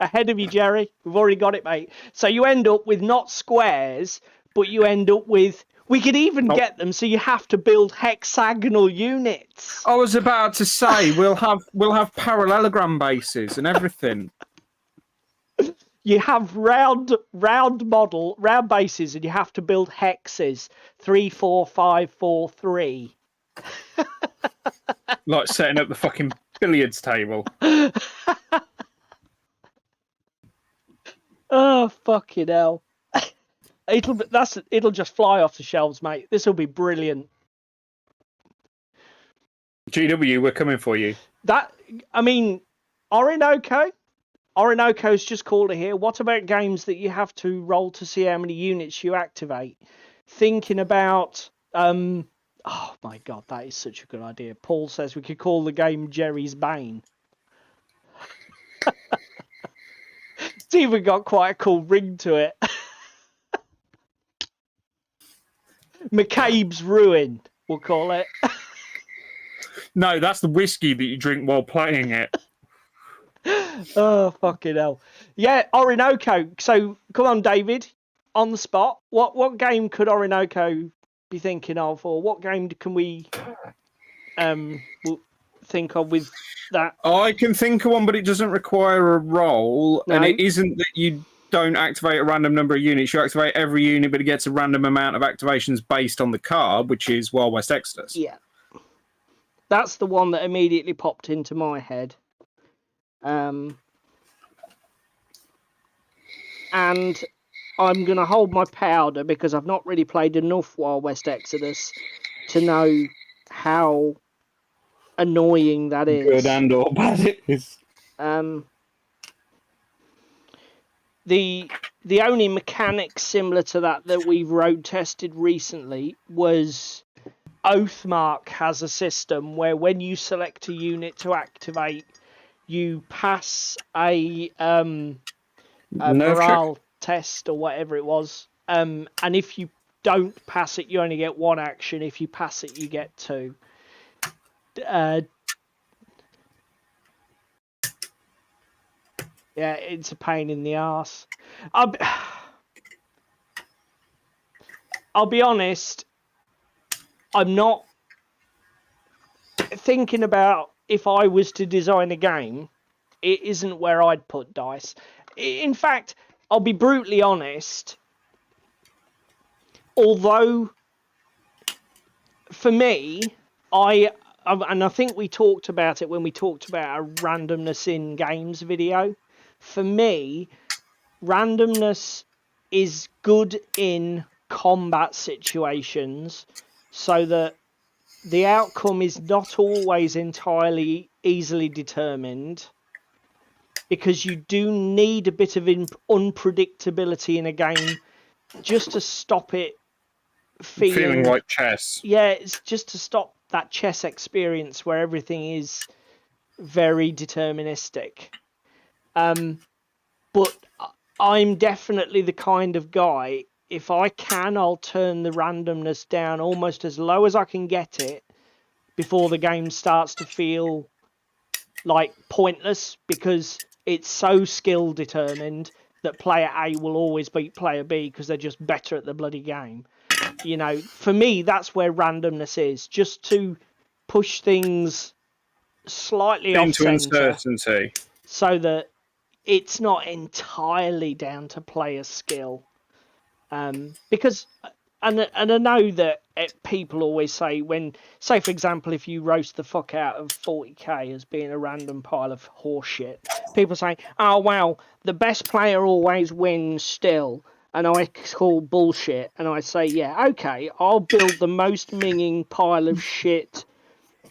Ahead of you, Jerry. We've already got it, mate. So you end up with not squares, but you end up with. We could even get them so you have to build hexagonal units. I was about to say we'll have parallelogram bases and everything. You have round bases, and you have to build hexes 3, 4, 5, 4, 3. Like setting up the fucking billiards table. Oh, fucking hell. It'll just fly off the shelves, mate. This will be brilliant. GW, we're coming for you. Orinoco's just called it here. What about games that you have to roll to see how many units you activate? Thinking about, oh my God, that is such a good idea. Paul says we could call the game Jerry's Bane. It's even got quite a cool ring to it. McCabe's Ruin, we'll call it. No, that's the whiskey that you drink while playing it. Oh, fucking hell. Yeah, Orinoco. So, come on, David, on the spot. What game could Orinoco be thinking of? Or what game can we think of with that? I can think of one, but it doesn't require a roll. No. And it isn't that you don't activate a random number of units. You activate every unit, but it gets a random amount of activations based on the card, which is Wild West Exodus. Yeah. That's the one that immediately popped into my head. And I'm going to hold my powder because I've not really played enough Wild West Exodus to know how annoying that is. Good and or bad it is. The only mechanic similar to that we've road tested recently was Oathmark has a system where when you select a unit to activate, you pass a morale test or whatever it was. And if you don't pass it, you only get one action. If you pass it, you get two. Yeah, it's a pain in the arse. I'll be honest, I'm not thinking about if I was to design a game, it isn't where I'd put dice. In fact, I'll be brutally honest, although for me, and I think we talked about it when we talked about a randomness in games video. For me, randomness is good in combat situations so that the outcome is not always entirely easily determined, because you do need a bit of unpredictability in a game just to stop it feeling like chess. Yeah, it's just to stop that chess experience where everything is very deterministic. But I'm definitely the kind of guy, if I can, I'll turn the randomness down almost as low as I can get it before the game starts to feel like pointless, because it's so skill determined that player A will always beat player B because they're just better at the bloody game. You know, for me, that's where randomness is, just to push things slightly off into uncertainty, so that it's not entirely down to player skill. Because, and I know that people always say, say for example, if you roast the fuck out of 40k as being a random pile of horseshit, people say, oh wow, the best player always wins still. And I call bullshit, and I say, yeah, okay, I'll build the most minging pile of shit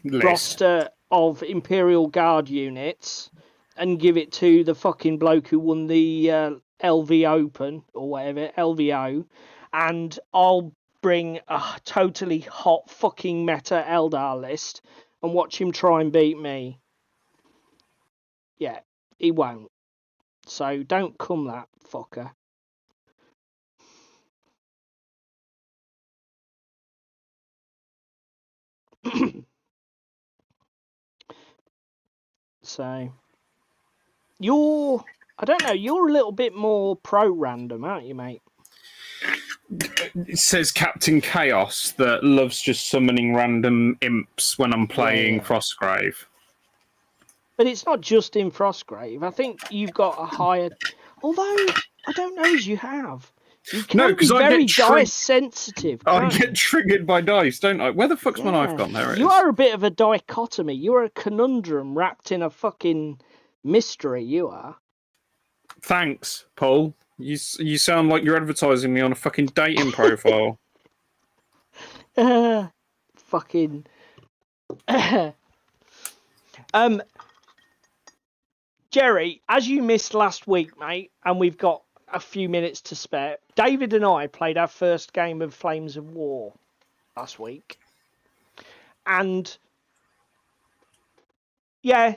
roster of Imperial Guard units and give it to the fucking bloke who won the LV Open, or whatever, LVO, and I'll bring a totally hot fucking meta Eldar list and watch him try and beat me. Yeah, he won't. So don't come that fucker. So I don't know, you're a little bit more pro-random, aren't you, mate? It says Captain Chaos that loves just summoning random imps when I'm playing Frostgrave. But it's not just in Frostgrave. I think you've got a higher... Although, I don't know as you have. You can be very dice sensitive. I get triggered by dice, don't I? Where the fuck's my knife gone? There it is. You are a bit of a dichotomy. You are a conundrum wrapped in a fucking mystery, you are. Thanks, Paul. You sound like you're advertising me on a fucking dating profile. Fucking... Jerry, as you missed last week, mate, and we've got a few minutes to spare, David and I played our first game of Flames of War last week. And yeah,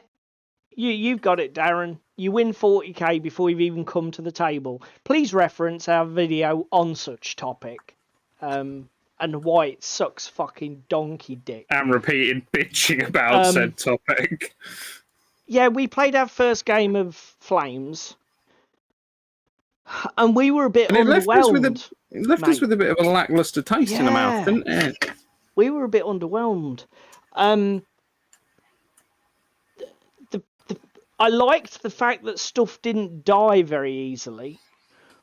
you've got it, Darren. You win 40k before you've even come to the table. Please reference our video on such topic. And why it sucks fucking donkey dick. And repeated bitching about said topic. Yeah, we played our first game of Flames. And we were a bit underwhelmed. It left us with a bit of a lackluster taste in the mouth, didn't it? We were a bit underwhelmed. I liked the fact that stuff didn't die very easily.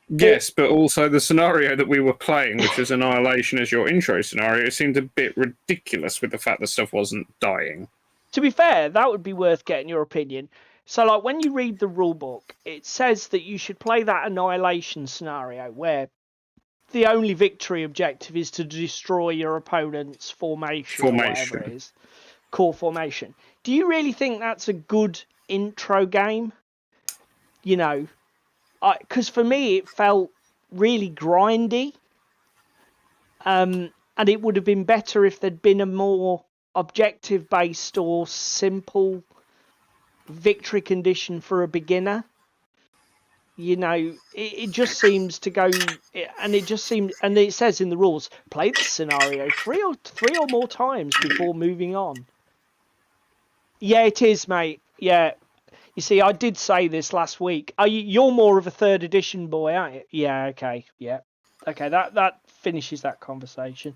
Yes, but also the scenario that we were playing, which was Annihilation as your intro scenario, seemed a bit ridiculous with the fact that stuff wasn't dying. To be fair, that would be worth getting your opinion. So, like, when you read the rulebook, it says that you should play that Annihilation scenario where the only victory objective is to destroy your opponent's formation. Or whatever it is. Core formation. Do you really think that's a good intro game? You know, because for me it felt really grindy. And it would have been better if there'd been a more objective based or simple victory condition for a beginner. You know, it just seems to go, and it just seems, and it says in the rules, play the scenario three or more times before moving on. Yeah, it is, mate. Yeah, you see, I did say this last week. You're more of a third edition boy, aren't you? Yeah, okay, yeah, okay. That finishes that conversation.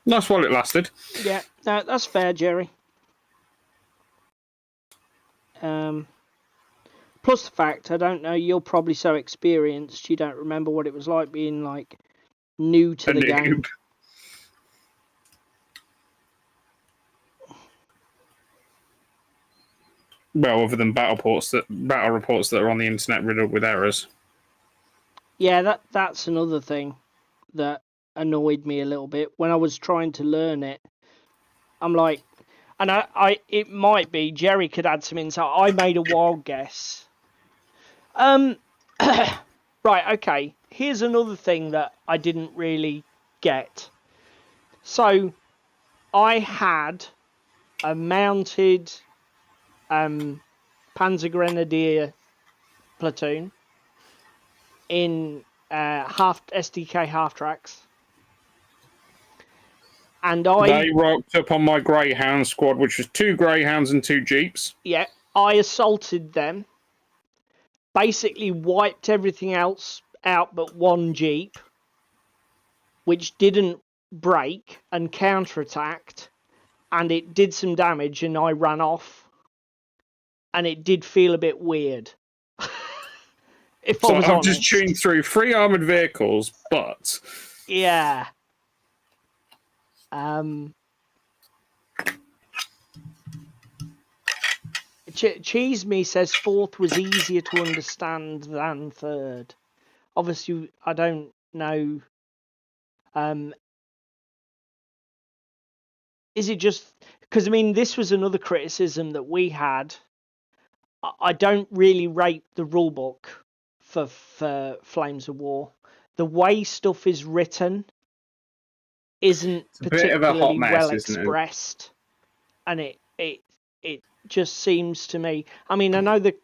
Nice while it lasted. Yeah, no, that's fair, Jerry. Plus the fact, I don't know, you're probably so experienced, you don't remember what it was like being, like, new to the game. Well, other than battle reports that are on the internet riddled with errors. Yeah, that's another thing that annoyed me a little bit when I was trying to learn it. I'm like, and it might be Jerry could add some insight. I made a wild guess. Right, okay. Here's another thing that I didn't really get. So, I had a mounted Panzer Grenadier platoon in SDK half tracks. And they rocked up on my Greyhound squad, which was 2 Greyhounds and 2 Jeeps. Yeah, I assaulted them. Basically wiped everything else out but 1 Jeep, which didn't break and counterattacked, and it did some damage, and I ran off. And it did feel a bit weird. If I was honest. I've just tuned through 3 armoured vehicles, but... Yeah. Cheese Me says 4th was easier to understand than 3rd. Obviously, I don't know. Is it just because, I mean, this was another criticism that we had. I don't really rate the rulebook for Flames of War. The way stuff is written isn't particularly well expressed, and it just seems to me. I mean, I know the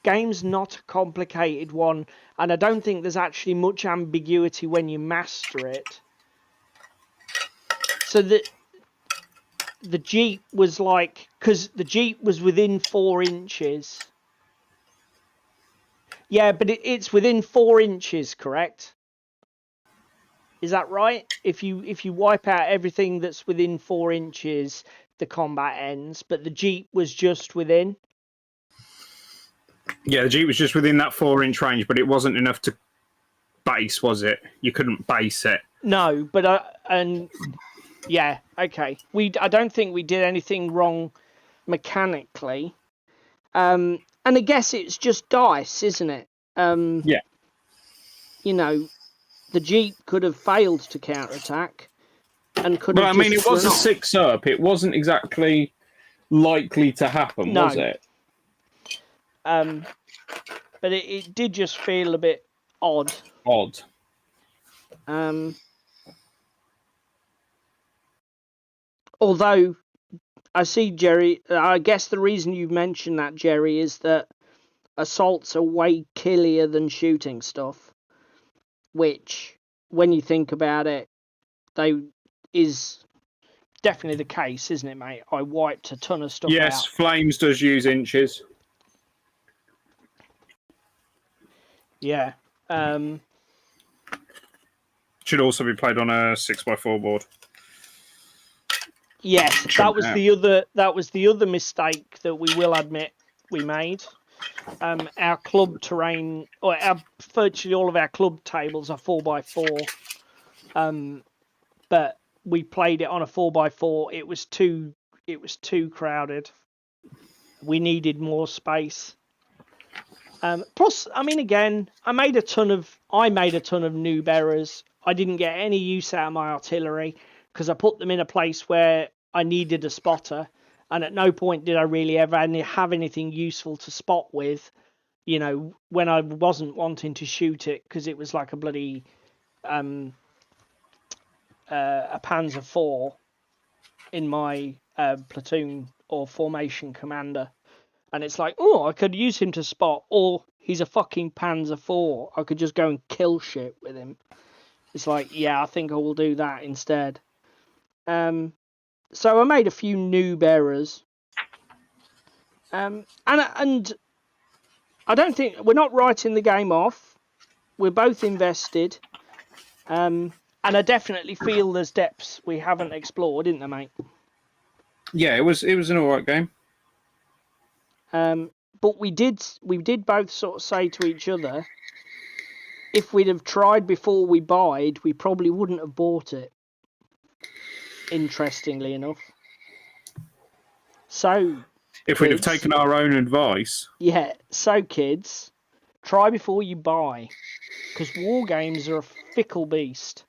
game's not a complicated one, and I don't think there's actually much ambiguity when you master it. So the Jeep was like, because the Jeep was within 4 inches. Yeah, but it's within 4 inches, correct? Is that right? If you wipe out everything that's within 4 inches, the combat ends. But the Jeep was just within. Yeah, the Jeep was just within that 4-inch range, but it wasn't enough to base, was it? You couldn't base it. No, but yeah, okay. I don't think we did anything wrong mechanically. And I guess it's just dice, isn't it? Yeah. You know, the Jeep could have failed to counterattack and could But have I mean, just it was a run off. 6-up. It wasn't exactly likely to happen, No. was it? But it did just feel a bit odd. Although I see, Jerry, I guess the reason you've mentioned that, Jerry, is that assaults are way killier than shooting stuff, which, when you think about it, is definitely the case, isn't it, mate? I wiped a ton of stuff out. Yes, Flames does use inches. Yeah. Should also be played on a 6x4 board. Yes, that was the other mistake that we will admit we made. Our club terrain, or virtually all of our club tables are 4x4. But we played it on a 4x4. It was too crowded. We needed more space. Plus, I mean, again, I made a ton of new bearers. I didn't get any use out of my artillery because I put them in a place where I needed a spotter, and at no point did I really ever have anything useful to spot with, you know, when I wasn't wanting to shoot it, because it was like a bloody a Panzer IV in my platoon or formation commander, and it's like, oh, I could use him to spot, or he's a fucking Panzer IV. I could just go and kill shit with him. It's like, yeah, I think I will do that instead. So I made a few new bearers. And I don't think we're not writing the game off. We're both invested. And I definitely feel there's depths we haven't explored, isn't there, mate? Yeah, it was an alright game. But we did both sort of say to each other, if we'd have tried before we buyed, we probably wouldn't have bought it. Interestingly enough. So, if we'd have taken our own advice. Yeah, so kids, try before you buy. Because wargames are a fickle beast.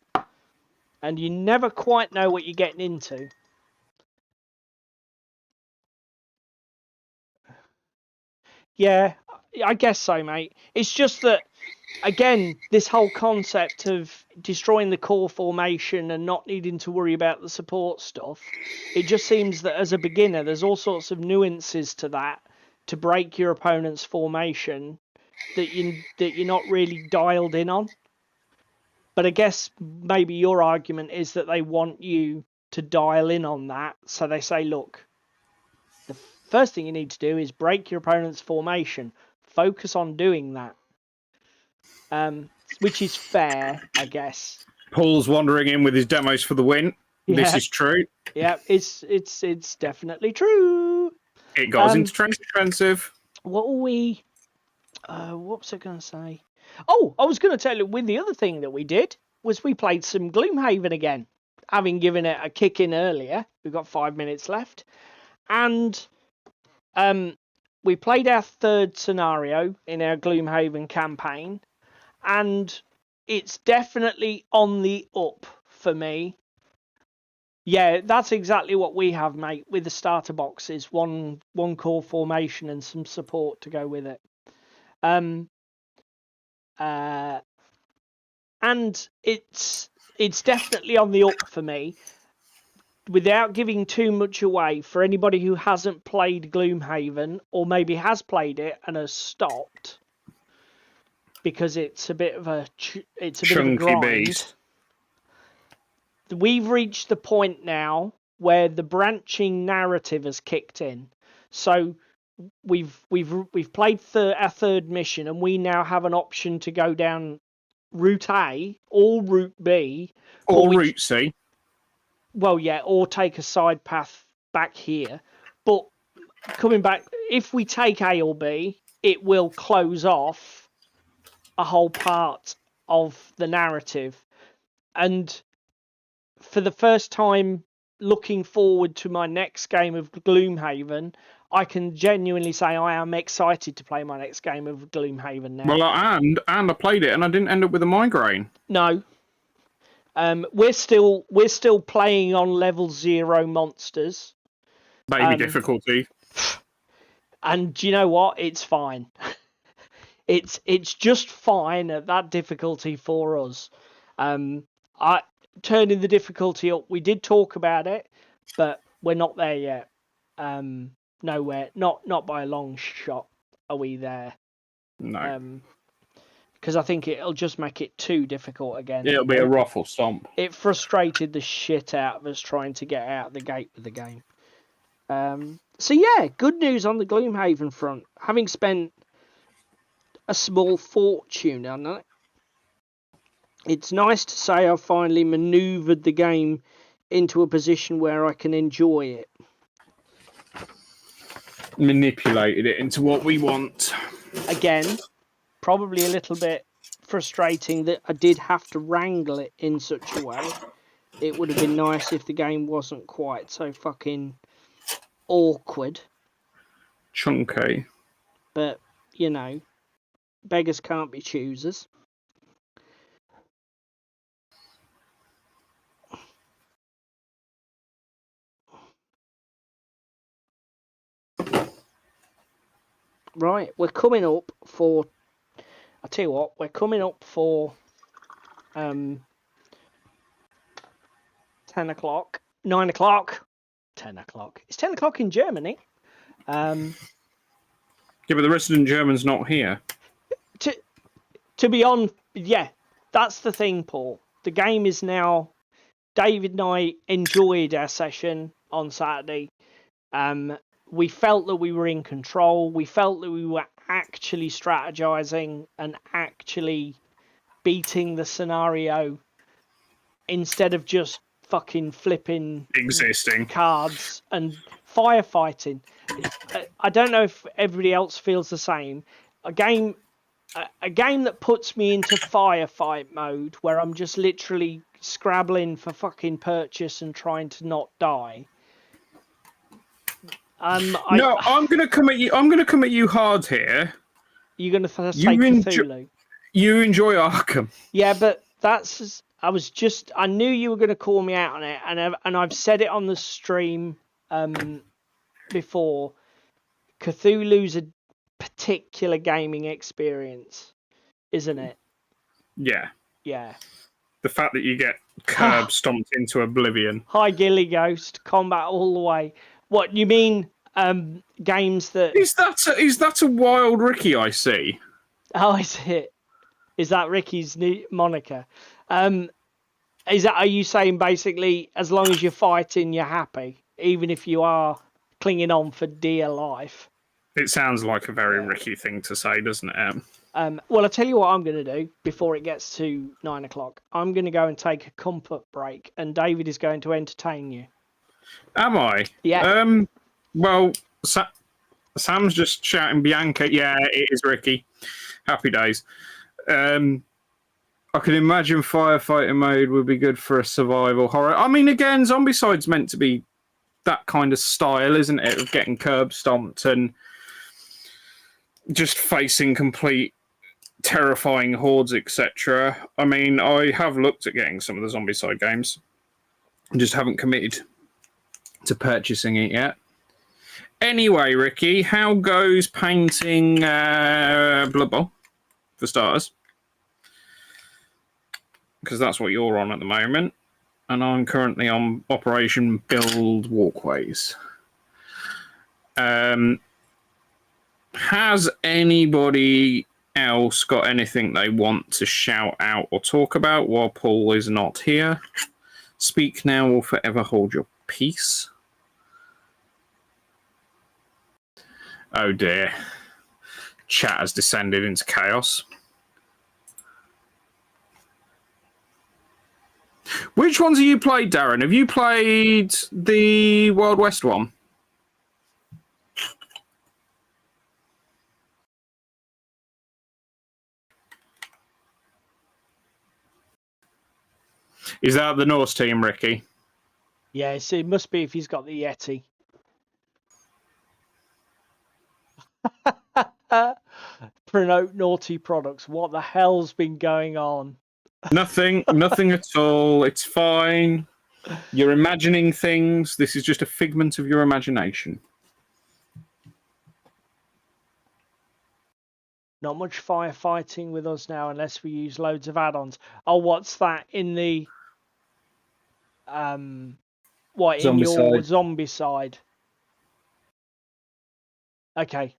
And you never quite know what you're getting into. Yeah, I guess so, mate. It's just that, again, this whole concept of destroying the core formation and not needing to worry about the support stuff, it just seems that as a beginner, there's all sorts of nuances to that to break your opponent's formation that you're not really dialed in on. But I guess maybe your argument is that they want you to dial in on that, so they say, look, the first thing you need to do is break your opponent's formation. Focus on doing that. Which is fair, I guess. Paul's wandering in with his demos for the win. Yeah. This is true. Yeah, it's definitely true. It goes into defensive. What was I going to say? Oh, I was going to tell you, with the other thing that we did was we played some Gloomhaven again, having given it a kick in earlier. We've got 5 minutes left, and we played our third scenario in our Gloomhaven campaign. And it's definitely on the up for me. Yeah, that's exactly what we have, mate, with the starter boxes, one core formation and some support to go with it. And it's definitely on the up for me. Without giving too much away, for anybody who hasn't played Gloomhaven or maybe has played it and has stopped, because it's a bit of a grind. Beast. We've reached the point now where the branching narrative has kicked in. So we've played our third mission, and we now have an option to go down route A or route B or route C. Well, yeah, or take a side path back here. But coming back, if we take A or B, it will close off a whole part of the narrative. And for the first time, looking forward to my next game of Gloomhaven, I can genuinely say I am excited to play my next game of Gloomhaven now. Well, and I played it, and I didn't end up with a migraine. No. We're still playing on level 0 monsters. Baby difficulty. And do you know what? It's fine. It's just fine at that difficulty for us. Turning the difficulty up, we did talk about it, but we're not there yet. Nowhere, not by a long shot are we there. No. Because I think it'll just make it too difficult again. It'll be a ruffle stomp. It frustrated the shit out of us trying to get out the gate with the game. So yeah, good news on the Gloomhaven front. Having spent a small fortune on it, it's nice to say I've finally manoeuvred the game into a position where I can enjoy it. Manipulated it into what we want. Again, probably a little bit frustrating that I did have to wrangle it in such a way. It would have been nice if the game wasn't quite so fucking awkward. Chunky. But, you know, beggars can't be choosers. Right, we're coming up for... I'll tell you what, we're coming up for 10 o'clock, 9 o'clock, 10 o'clock. It's 10 o'clock in Germany. Yeah, but the resident German's not here. To be on, yeah, that's the thing, Paul. The game is now... David and I enjoyed our session on Saturday. We felt that we were in control. We felt that we were actually strategizing and actually beating the scenario instead of just fucking flipping existing cards and firefighting. I don't know if everybody else feels the same. A game that puts me into firefight mode where I'm just literally scrabbling for fucking purchase and trying to not die. No, I'm gonna come at you. I'm gonna come at you hard here. You're gonna say Cthulhu. You enjoy Arkham. Yeah, but that's. I knew you were gonna call me out on it, and I've said it on the stream before. Cthulhu's a particular gaming experience, isn't it? Yeah. Yeah. The fact that you get curb stomped into oblivion. Hi, Gilly Ghost. Combat all the way. What you mean? Games that is that a wild Ricky I see? Oh, is it? Is that Ricky's new moniker? Are you saying basically as long as you're fighting, you're happy, even if you are clinging on for dear life? It sounds like a very Ricky thing to say, doesn't it? Well, I'll tell you what I'm going to do before it gets to 9 o'clock. I'm going to go and take a comfort break, and David is going to entertain you. Am I? Yeah. Well, Sam's just shouting Bianca. Yeah, it is Ricky. Happy days. I can imagine firefighting mode would be good for a survival horror. I mean, again, Zombicide's meant to be that kind of style, isn't it? Of getting curb stomped and just facing complete terrifying hordes, etc. I mean, I have looked at getting some of the Zombicide games. I just haven't committed to purchasing it yet. Anyway, Ricky, how goes painting Blood Bowl, for starters? Because that's what you're on at the moment. And I'm currently on Operation Build Walkways. Has anybody else got anything they want to shout out or talk about while Paul is not here? Speak now or forever hold your peace. Oh dear. Chat has descended into chaos. Which ones have you played, Darren? Have you played the Wild West one? Is that the Norse team, Ricky? Yes, it must be if he's got the Yeti. Promote naughty products. What the hell's been going on? Nothing at all. It's fine. You're imagining things. This is just a figment of your imagination. Not much firefighting with us now unless we use loads of add-ons. Oh, what's that in the what in your zombie side? Okay.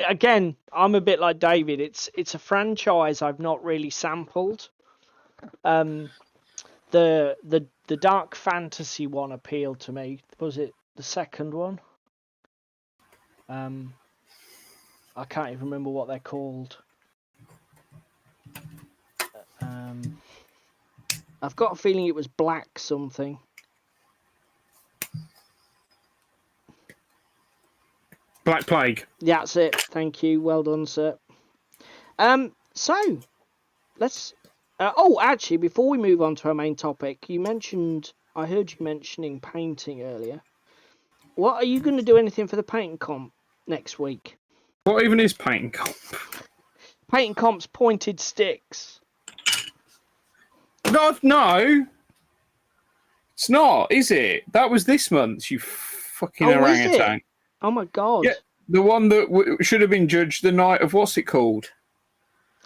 Again, I'm a bit like David. It's a franchise I've not really sampled. The dark fantasy one appealed to me. Was it the second one? I can't even remember what they're called. I've got a feeling it was Black something. Black Plague. That's it. Thank you. Well done, sir. So let's. Oh, actually, before we move on to our main topic, you mentioned. I heard you mentioning painting earlier. What are you going to do? Anything for the painting comp next week? What even is painting comp? Painting comp's pointed sticks. No, it's not, is it? That was this month, you fucking orangutan. Oh my god. Yeah, the one that should have been judged the night of what's it called?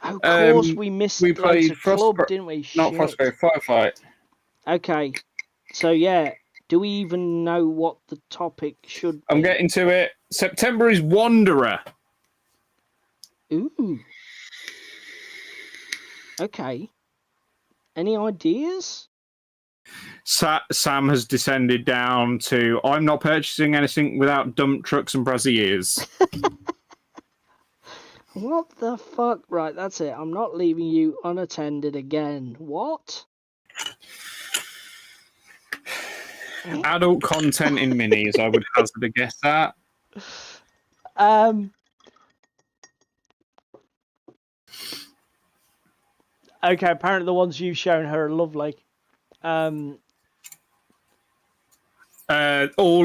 Oh, of course, we missed we played club, didn't we? Not Frostgrave, Firefight. Okay, so yeah, do we even know what the topic should be? I'm getting to it. September is Wanderer. Ooh. Okay. Any ideas? Sam has descended down to, I'm not purchasing anything without dump trucks and brassieres. What the fuck? Right, that's it. I'm not leaving you unattended again. What? Adult content in minis, I would hazard a guess at. Okay, apparently the ones you've shown her are lovely. All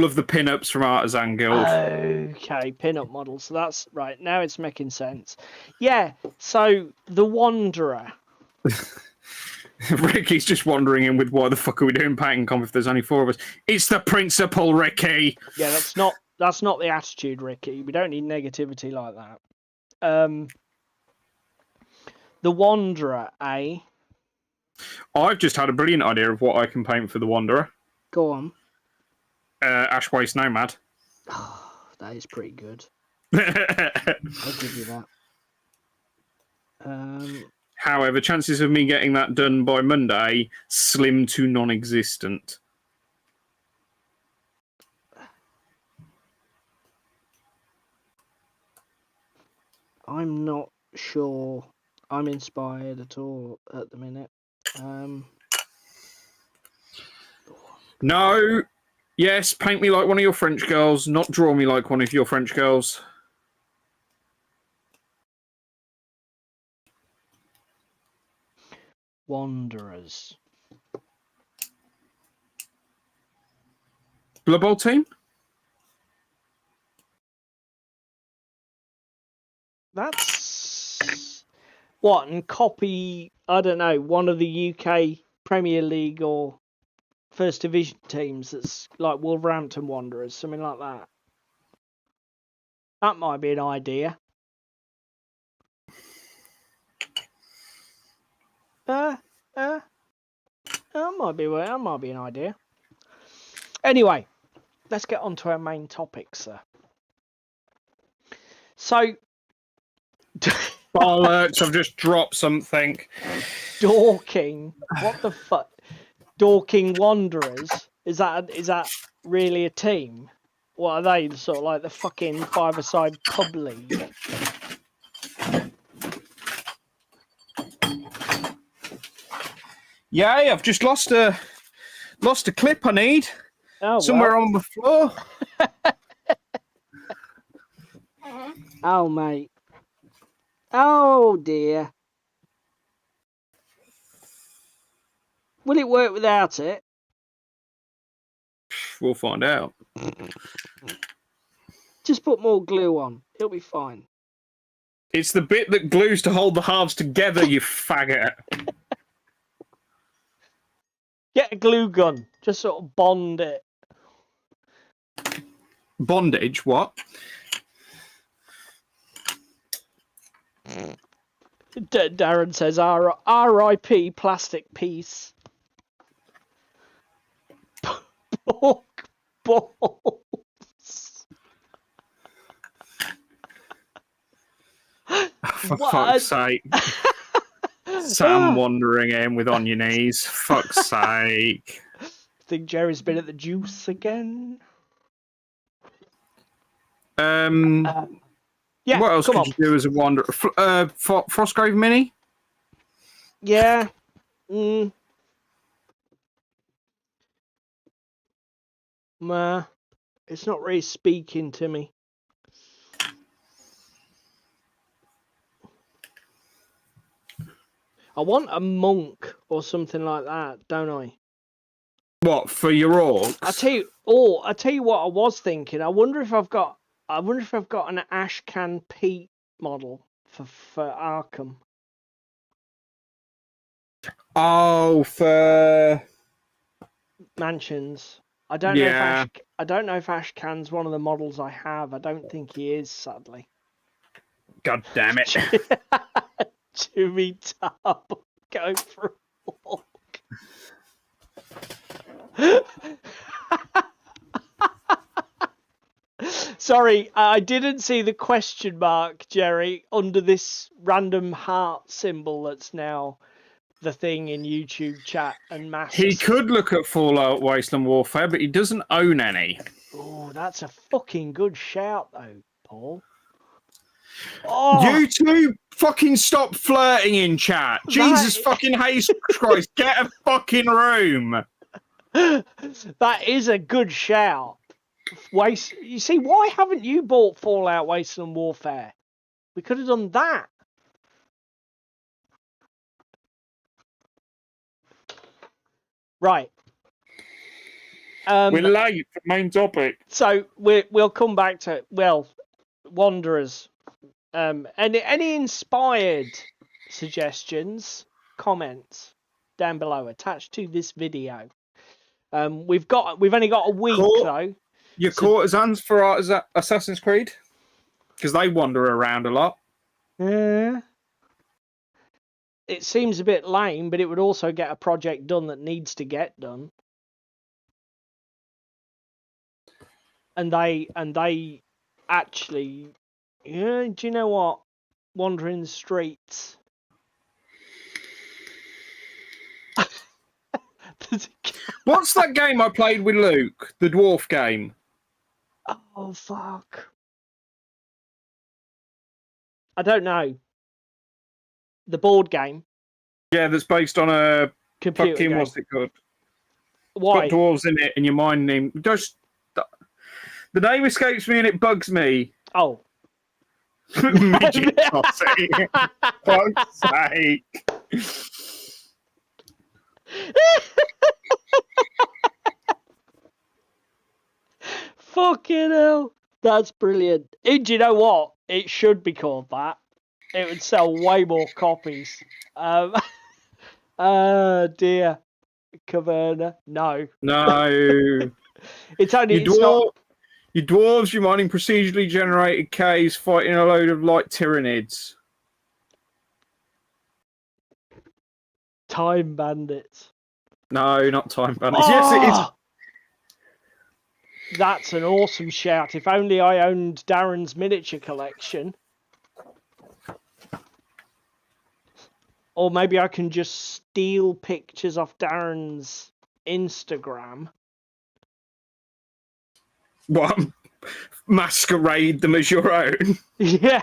of the pin-ups from Artisan Guild. Okay, pin-up models. So that's right. Now it's making sense. Yeah, so the Wanderer. Ricky's just wandering in with why the fuck are we doing painting comp if there's only 4 of us? It's the principle, Ricky. Yeah, that's not the attitude, Ricky. We don't need negativity like that. The Wanderer, eh? I've just had a brilliant idea of what I can paint for the Wanderer. Go on. Ash Waste Nomad. Oh, that is pretty good. I'll give you that. However, chances of me getting that done by Monday, slim to non-existent. I'm not sure I'm inspired at all at the minute. No. Yes, paint me like one of your French girls, not draw me like one of your French girls. Wanderers. Blood Bowl team? That's what, and copy, I don't know, one of the UK Premier League or First Division teams that's like Wolverhampton Wanderers, something like that. That might be an idea. That might be an idea. Anyway, let's get on to our main topic, sir. So, bollocks! I've just dropped something. Dorking. What the fuck? Dorking Wanderers. Is that really a team? What are they? Sort of like the fucking five-a-side pub league? Yeah, I've just lost a clip I need. Oh, somewhere on the floor. Oh, mate. Oh, dear. Will it work without it? We'll find out. Just put more glue on. It'll be fine. It's the bit that glues to hold the halves together, you faggot. Get a glue gun. Just sort of bond it. Bondage? What? Darren says R.I.P. plastic piece. Pork balls. For fuck's sake. Sam wandering in with on your knees. Fuck's sake. I think Jerry's been at the juice again. Yeah. What else could you do as a wanderer? Frostgrave Mini? Yeah. Nah, it's not really speaking to me. I want a monk or something like that, don't I? What, for your orcs? I tell you what I was thinking. I wonder if I've got an Ashcan Pete model for Arkham. Oh, for mansions. I don't know if Ashcan's one of the models I have. I don't think he is, sadly. God damn it. Jimmy Tub, go for a walk. Sorry, I didn't see the question mark, Jerry, under this random heart symbol that's now the thing in YouTube chat and masks. He could look at Fallout Wasteland Warfare, but he doesn't own any. Oh, that's a fucking good shout, though, Paul. Oh, you two fucking stop flirting in chat. Jesus fucking Christ, get a fucking room. That is a good shout. You see, why haven't you bought Fallout Wasteland Warfare? We could have done that. Right. We're late for main topic. So we'll come back to it. Well, Wanderers. Any inspired suggestions, comments down below attached to this video. We've only got a week though. Your courtesans for Assassin's Creed? Because they wander around a lot. Yeah. It seems a bit lame, but it would also get a project done that needs to get done. And they actually, yeah, do you know what? Wandering the streets. What's that game I played with Luke? The dwarf game. Oh, fuck. I don't know. The board game. Yeah, that's based on a computer fucking game. What's it called? Why? Got dwarves in it, and your mind name just the name escapes me, and it bugs me. Oh, midget posse. Fuck's sake. Fucking hell. That's brilliant. And do you know what? It should be called that. It would sell way more copies. Dear. Caverna. No. No. It's only... Your dwarves, you're mining procedurally generated caves, fighting a load of light tyrannids. Time Bandits. No, not Time Bandits. Oh! Yes, it is. That's an awesome shout. If only I owned Darren's miniature collection. Or maybe I can just steal pictures off Darren's Instagram. What? Masquerade them as your own? Yeah.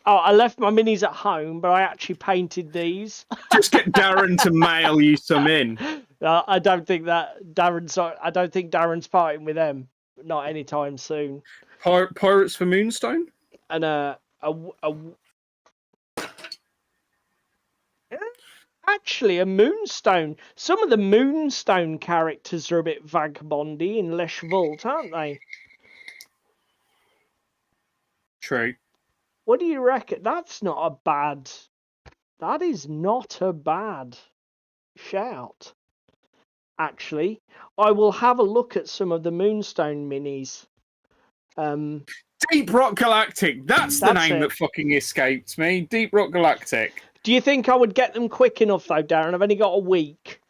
Oh, I left my minis at home, but I actually painted these. Just get Darren to mail you some in. I don't think Darren's parting with them. Not anytime soon. Pirates for Moonstone? And Actually, a Moonstone. Some of the Moonstone characters are a bit vagabondy in Lesh Vault, aren't they? True. What do you reckon? That's not a bad... That is not a bad shout. Actually, I will have a look at some of the Moonstone minis. Deep Rock Galactic. That's the name that fucking escaped me. Deep Rock Galactic. Do you think I would get them quick enough, though, Darren? I've only got a week.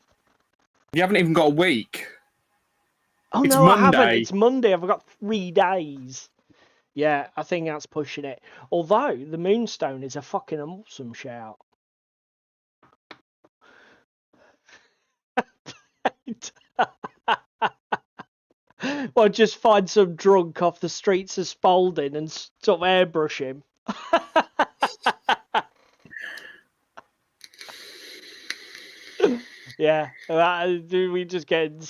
You haven't even got a week. Oh, it's no, Monday. I haven't. It's Monday. I've got 3 days. Yeah, I think that's pushing it. Although, the Moonstone is a fucking awesome shout. Well, just find some drunk off the streets of Spalding and sort of airbrush him. Yeah, we just getting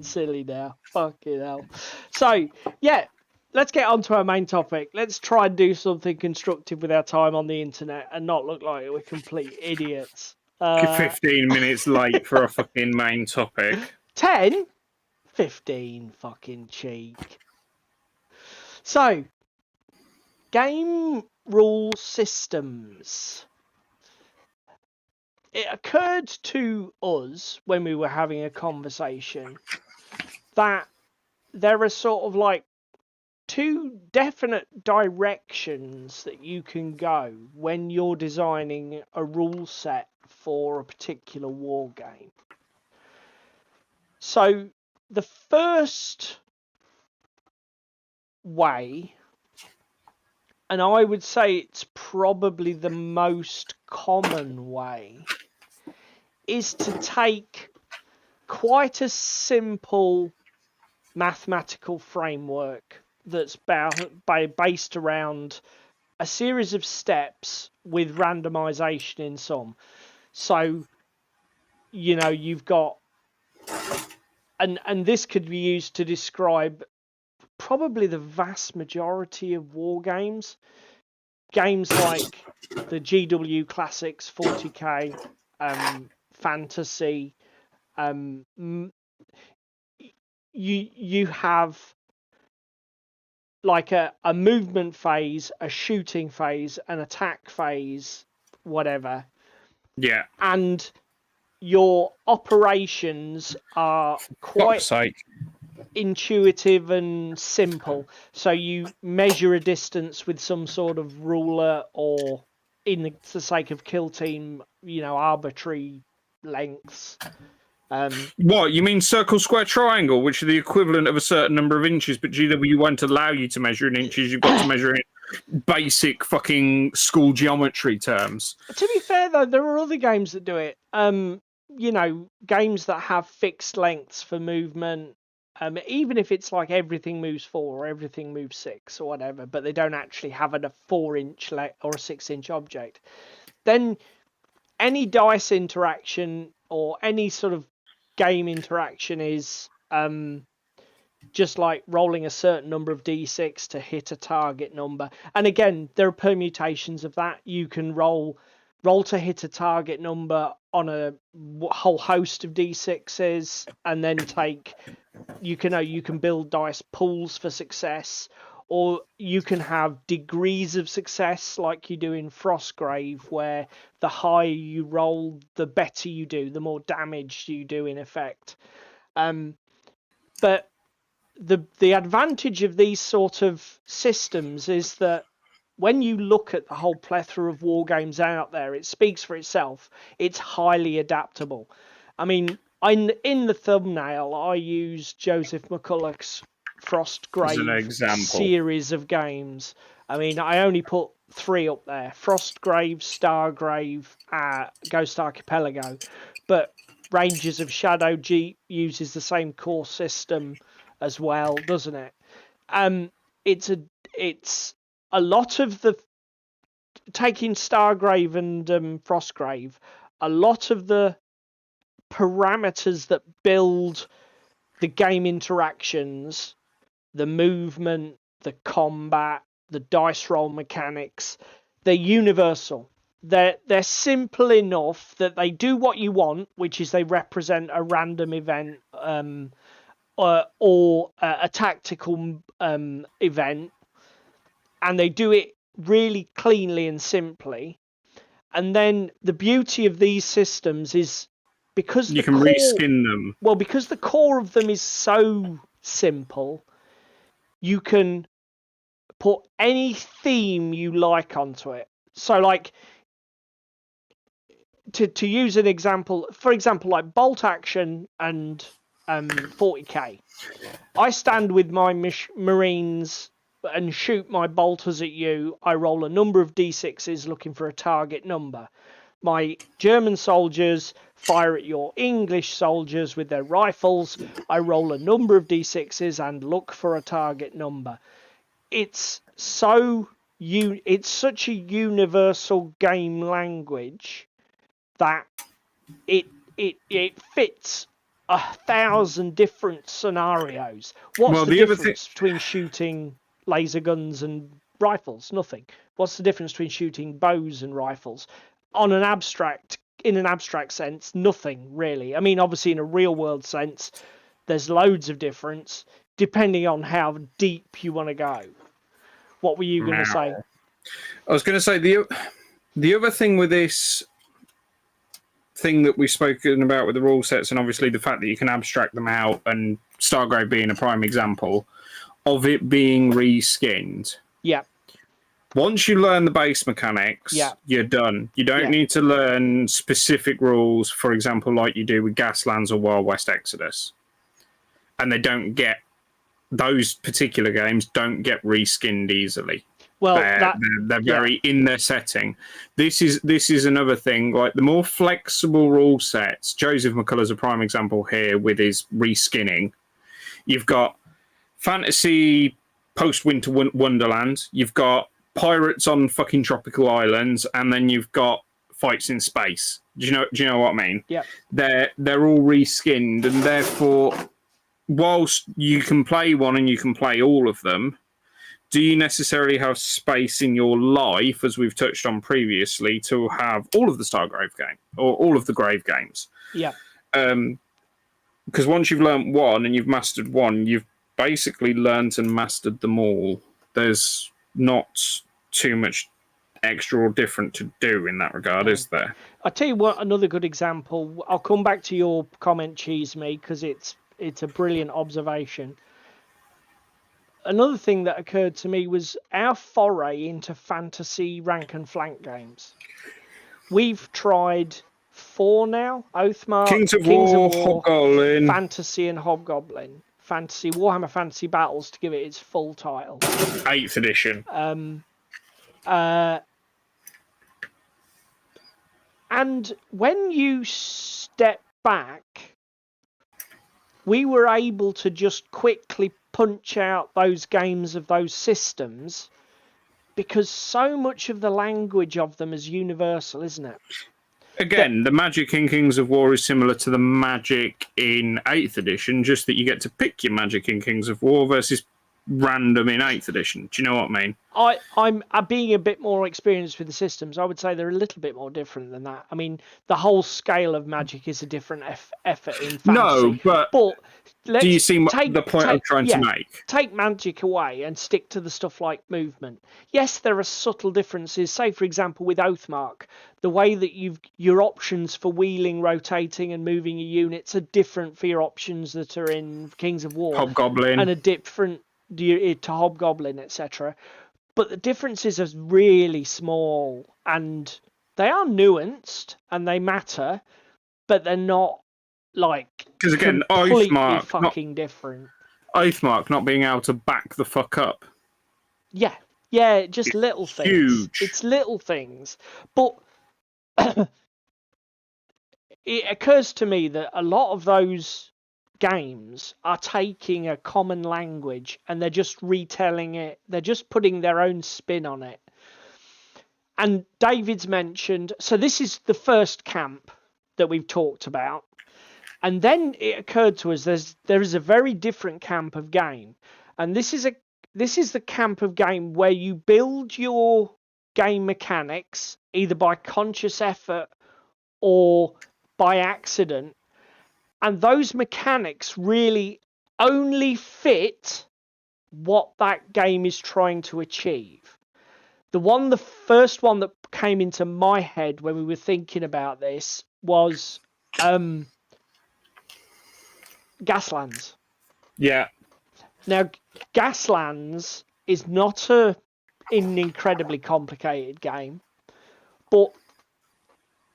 silly now. Fucking hell. So, yeah, let's get on to our main topic. Let's try and do something constructive with our time on the internet and not look like we're complete idiots. 15 minutes late for a fucking main topic. 10? 15 fucking cheek. So, game rule systems. It occurred to us when we were having a conversation that there are sort of like 2 definite directions that you can go when you're designing a rule set for a particular war game. So the first way, and I would say it's probably the most common way, is to take quite a simple mathematical framework that's based around a series of steps with randomization in some. So, you know, you've got, and this could be used to describe probably the vast majority of war games. Games like the GW Classics, 40k, Fantasy, you have like a movement phase, a shooting phase, an attack phase, whatever. Yeah. And your operations are quite intuitive and simple. So you measure a distance with some sort of ruler, or in the sake of kill team, you know, arbitrary lengths. What, you mean circle, square, triangle, which are the equivalent of a certain number of inches, but GW won't allow you to measure in inches. You've got to measure in basic fucking school geometry terms. To be fair, though, there are other games that do it. You know, games that have fixed lengths for movement, even if it's like everything moves 4 or everything moves 6 or whatever, but they don't actually have a 4-inch or a 6-inch object. Then any dice interaction or any sort of game interaction is just like rolling a certain number of d6 to hit a target number. And again, there are permutations of that. You can roll to hit a target number on a whole host of d6s, and then you can build dice pools for success, or you can have degrees of success like you do in Frostgrave, where the higher you roll, the better you do, the more damage you do in effect. But the advantage of these sort of systems is that when you look at the whole plethora of war games out there, it speaks for itself. It's highly adaptable. I mean, in the thumbnail, I used Joseph McCulloch's Frostgrave series of games. I mean, I only put 3 up there: Frostgrave, Stargrave, Ghost Archipelago. But Rangers of Shadow Jeep uses the same core system as well, doesn't it? It's a lot of the, taking Stargrave and Frostgrave, a lot of the parameters that build the game interactions, the movement, the combat, the dice roll mechanics, they're universal. they're simple enough that they do what you want, which is they represent a random event or a tactical event, and they do it really cleanly and simply. And then the beauty of these systems is because you can reskin them. Well, because the core of them is so simple, you can put any theme you like onto it. So, like, to use an example, for example, like bolt action and 40k. I stand with my Marines and shoot my bolters at you. I roll a number of d6s looking for a target number. My German soldiers fire at your English soldiers with their rifles. I roll a number of d6s and look for a target number. It's it's such a universal game language that it fits 1,000 different scenarios. What's the difference between shooting laser guns and rifles? Nothing. What's the difference between shooting bows and rifles? In an abstract sense, nothing really. I mean, obviously in a real world sense, there's loads of difference depending on how deep you want to go. What were you going to say? I was going to say the other thing with this thing that we've spoken about with the rule sets, and obviously the fact that you can abstract them out, and Stargrave being a prime example of it being reskinned. Yeah. Once you learn the base mechanics, you're done. You don't need to learn specific rules, for example, like you do with Gaslands or Wild West Exodus. And those particular games don't get reskinned easily. Well, they're very in their setting. This is another thing. Like the more flexible rule sets, Joseph McCullough's a prime example here with his reskinning. You've got fantasy post-Winter Wonderland. You've got pirates on fucking tropical islands, and then you've got fights in space. Do you know what I mean? Yeah. They're all reskinned, and therefore, whilst you can play one and you can play all of them, do you necessarily have space in your life, as we've touched on previously, to have all of the Stargrave game or all of the Grave games? Yeah. Because once you've learnt one and you've mastered one, you've basically learnt and mastered them all. There's not too much extra or different to do in that regard, is there? I'll tell you what, another good example. I'll come back to your comment, Cheese Me, because it's a brilliant observation. Another thing that occurred to me was our foray into fantasy rank and flank games. We've tried 4 now: Oathmark, Kings of War, Hobgoblin, Fantasy and Hobgoblin. Fantasy Warhammer Fantasy Battles, to give it its full title. 8th edition. And when you step back, we were able to just quickly punch out those games of those systems because so much of the language of them is universal, isn't it? Again, the magic in Kings of War is similar to the magic in 8th edition, just that you get to pick your magic in Kings of War versus random in 8th edition. Do you know what I mean? I'm being a bit more experienced with the systems. I would say they're a little bit more different than that. I mean, the whole scale of magic is a different effort in fantasy. No, but do you see the point I'm trying to make? Take magic away and stick to the stuff like movement. Yes, there are subtle differences. Say, for example, with Oathmark, the way that your options for wheeling, rotating, and moving your units are different for your options that are in Kings of War. Hobgoblin. And are different to Hobgoblin, etc. But the differences are really small, and they are nuanced and they matter, but they're not like because again, Oathmark fucking different. Oathmark not being able to back the fuck up. Yeah, just little things. Huge. It's little things, but it occurs to me that a lot of those games are taking a common language and they're just retelling it. They're just putting their own spin on it. And David's mentioned, so this is the first camp that we've talked about. And then it occurred to us there is a very different camp of game. And this is the camp of game where you build your game mechanics, either by conscious effort or by accident, and those mechanics really only fit what that game is trying to achieve. The first one that came into my head when we were thinking about this was Gaslands. Yeah. Now, Gaslands is not an incredibly complicated game, but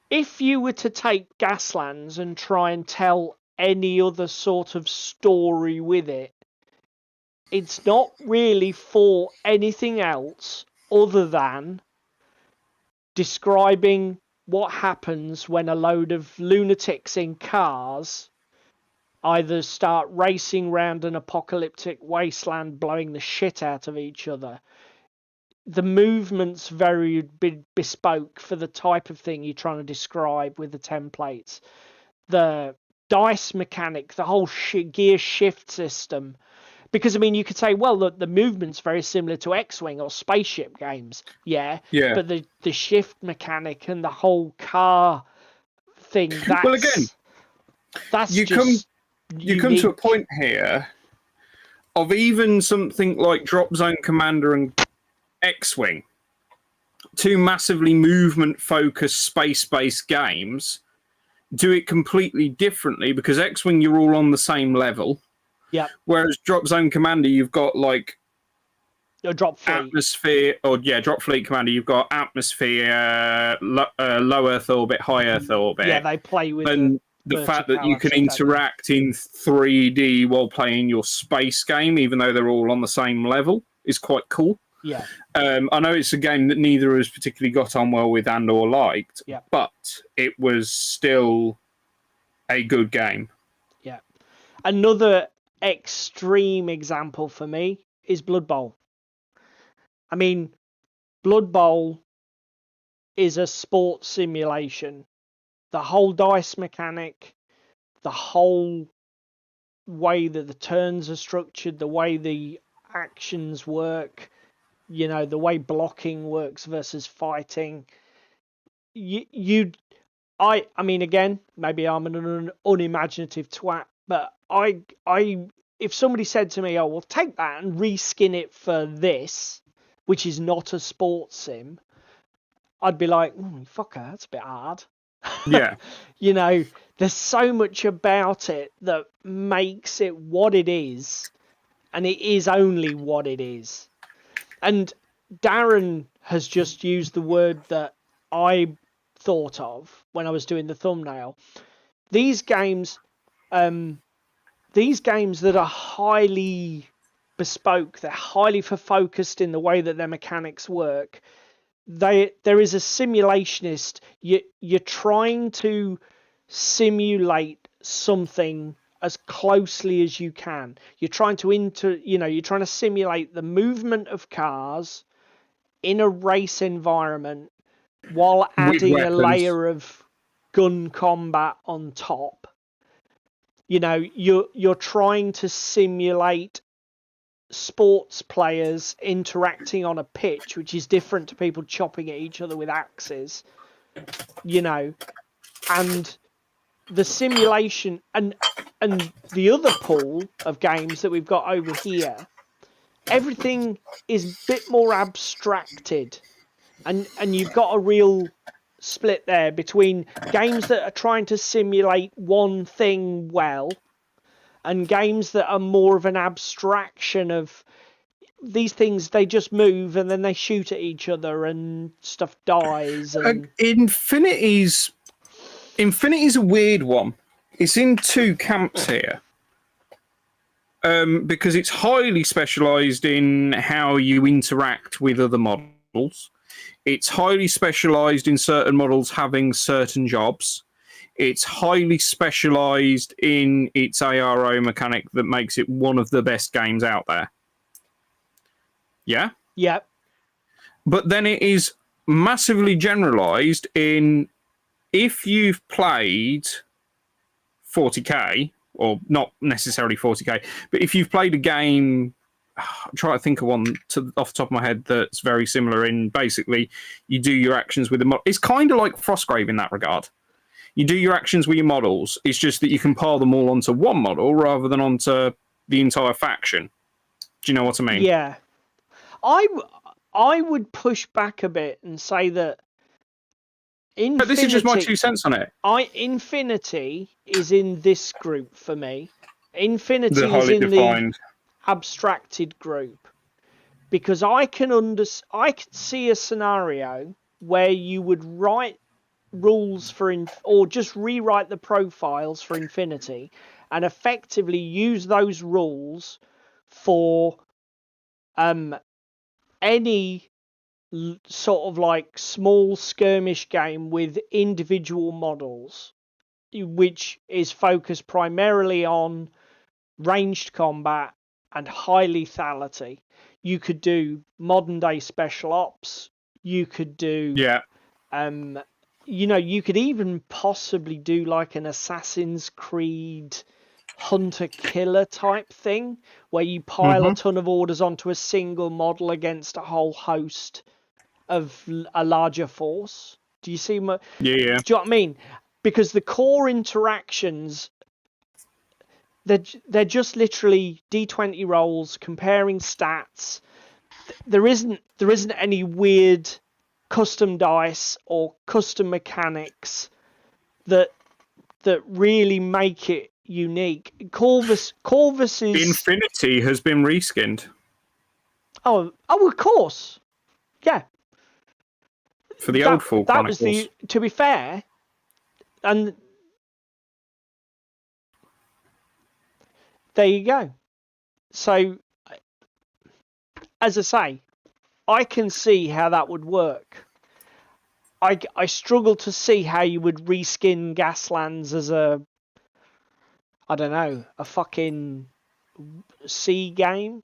if you were to take Gaslands and try and tell any other sort of story with it, it's not really for anything else other than describing what happens when a load of lunatics in cars either start racing round an apocalyptic wasteland blowing the shit out of each other. The movement's very bespoke for the type of thing you're trying to describe with the templates. The dice mechanic, the whole gear shift system. Because, I mean, you could say, well, the movement's very similar to X-Wing or spaceship games. Yeah. But the shift mechanic and the whole car thing, that's... Well, again, that's you come to a point here of even something like Drop Zone Commander and X-Wing, two massively movement-focused space-based games, do it completely differently because X-Wing, you're all on the same level. Yeah. Whereas Drop Zone Commander, you've got like Drop Fleet. Atmosphere, or Drop Fleet Commander, you've got Atmosphere, low Earth orbit, high Earth orbit. Yeah, they play with the fact that you can interact in 3D while playing your space game, even though they're all on the same level, is quite cool. Yeah. I know it's a game that neither of us particularly got on well with and or liked, yeah. but it was still a good game. Yeah. Another extreme example for me is Blood Bowl. I mean, Blood Bowl is a sports simulation. The whole dice mechanic, the whole way that the turns are structured, the way the actions work, you know, the way blocking works versus fighting. I mean, again, maybe I'm an unimaginative twat, but if somebody said to me, oh, well, take that and reskin it for this, which is not a sports sim, I'd be like, fucker, that's a bit hard. Yeah. You know, there's so much about it that makes it what it is, and it is only what it is. And Darren has just used the word that I thought of when I was doing the thumbnail. These games that are highly bespoke, they're highly focused in the way that their mechanics work. There is a simulationist. You're trying to simulate something as closely as you can. You're trying to you're trying to simulate the movement of cars in a race environment while adding a layer of gun combat on top. You know, you're trying to simulate sports players interacting on a pitch, which is different to people chopping at each other with axes, you know, and the simulation and the other pool of games that we've got over here, everything is a bit more abstracted, and you've got a real split there between games that are trying to simulate one thing well and games that are more of an abstraction of these things. They just move and then they shoot at each other and stuff dies. And... Infinity's a weird one. It's in two camps here. Because it's highly specialised in how you interact with other models. It's highly specialised in certain models having certain jobs. It's highly specialised in its ARO mechanic that makes it one of the best games out there. Yeah? Yeah. But then it is massively generalised in if you've played 40k, or not necessarily 40k, but if you've played a game I'm trying to think of one off the top of my head that's very similar in basically you do your actions with the model. It's kind of like Frostgrave in that regard. You do your actions with your models. It's just that you can pile them all onto one model rather than onto the entire faction. Do you know what I mean? Yeah. I would push back a bit and say that Infinity... But this is just my 2 cents on it. Infinity is in this group for me. Infinity is in defined. The abstracted group. Because I can see a scenario where you would write rules for or just rewrite the profiles for Infinity and effectively use those rules for any sort of like small skirmish game with individual models, which is focused primarily on ranged combat and high lethality. You could do modern day special ops. You could do you could even possibly do like an Assassin's Creed hunter-killer type thing, where you pile a ton of orders onto a single model against a whole host of a larger force. Do you see my... Yeah. Do you know what I mean? Because the core interactions, they're just literally D20 rolls, comparing stats. There isn't any weird custom dice or custom mechanics that really make it unique. Corvus is... Infinity has been reskinned. Oh, of course. Yeah. For the old Fall Chronicles. That was to be fair, and there you go. So, as I say, I can see how that would work. I struggle to see how you would reskin Gaslands as a fucking sea game.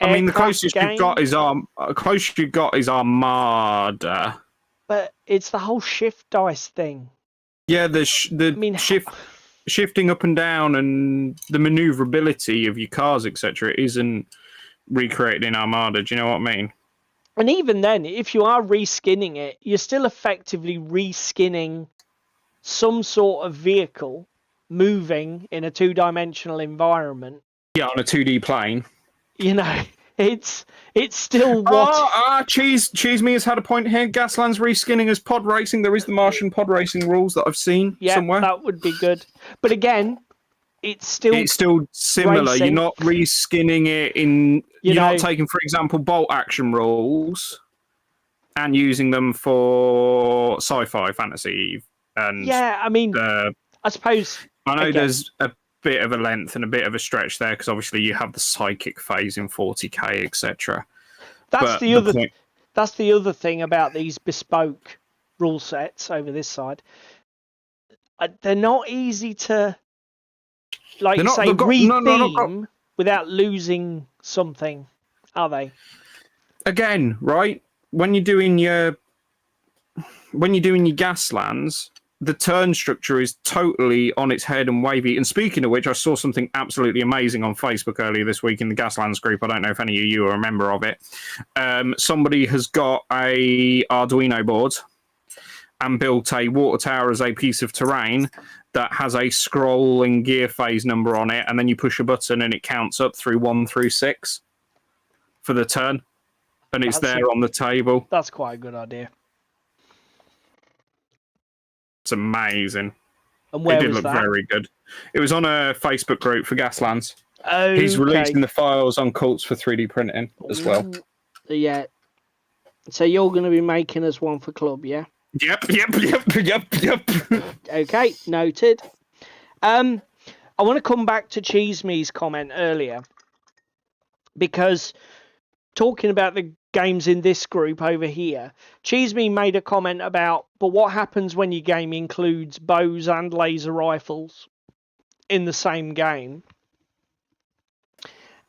I mean, the closest game. you've got is Armada. But it's the whole shift dice thing. Yeah, shifting up and down and the maneuverability of your cars, etc., isn't recreated in Armada. Do you know what I mean? And even then, if you are reskinning it, you're still effectively reskinning some sort of vehicle moving in a two-dimensional environment. Yeah, on a 2D plane. You know, it's still what... Cheese Me has had a point here. Gasland's reskinning as pod racing. There is the Martian pod racing rules that I've seen somewhere. Yeah, that would be good. But again, it's still similar. racing. You're not reskinning it in... You're not taking, for example, bolt action rules and using them for sci-fi, fantasy, and... Yeah, I mean, I suppose... I know there's a bit of a length and a bit of a stretch there because obviously you have the psychic phase in 40k, etc. That's the other thing about these bespoke rule sets over this side. They're not easy to, retheme without losing something, are they? Again, right? When you're doing your Gaslands, the turn structure is totally on its head and wavy. And speaking of which, I saw something absolutely amazing on Facebook earlier this week in the Gaslands group. I don't know if any of you are a member of it. Somebody has got a Arduino board and built a water tower as a piece of terrain that has a scroll and gear phase number on it. And then you push a button and it counts up through 1 through 6 for the turn. And it's on the table. That's quite a good idea. It's amazing. And where it did was look that? Very good. It was on a Facebook group for Gaslands. Okay. He's releasing the files on Cults for 3D printing as well. Yeah. So you're going to be making us one for club, yeah? Yep. Okay, noted. I want to come back to Cheese Me's comment earlier, because talking about the games in this group over here, Cheese Me made a comment about, but what happens when your game includes bows and laser rifles in the same game?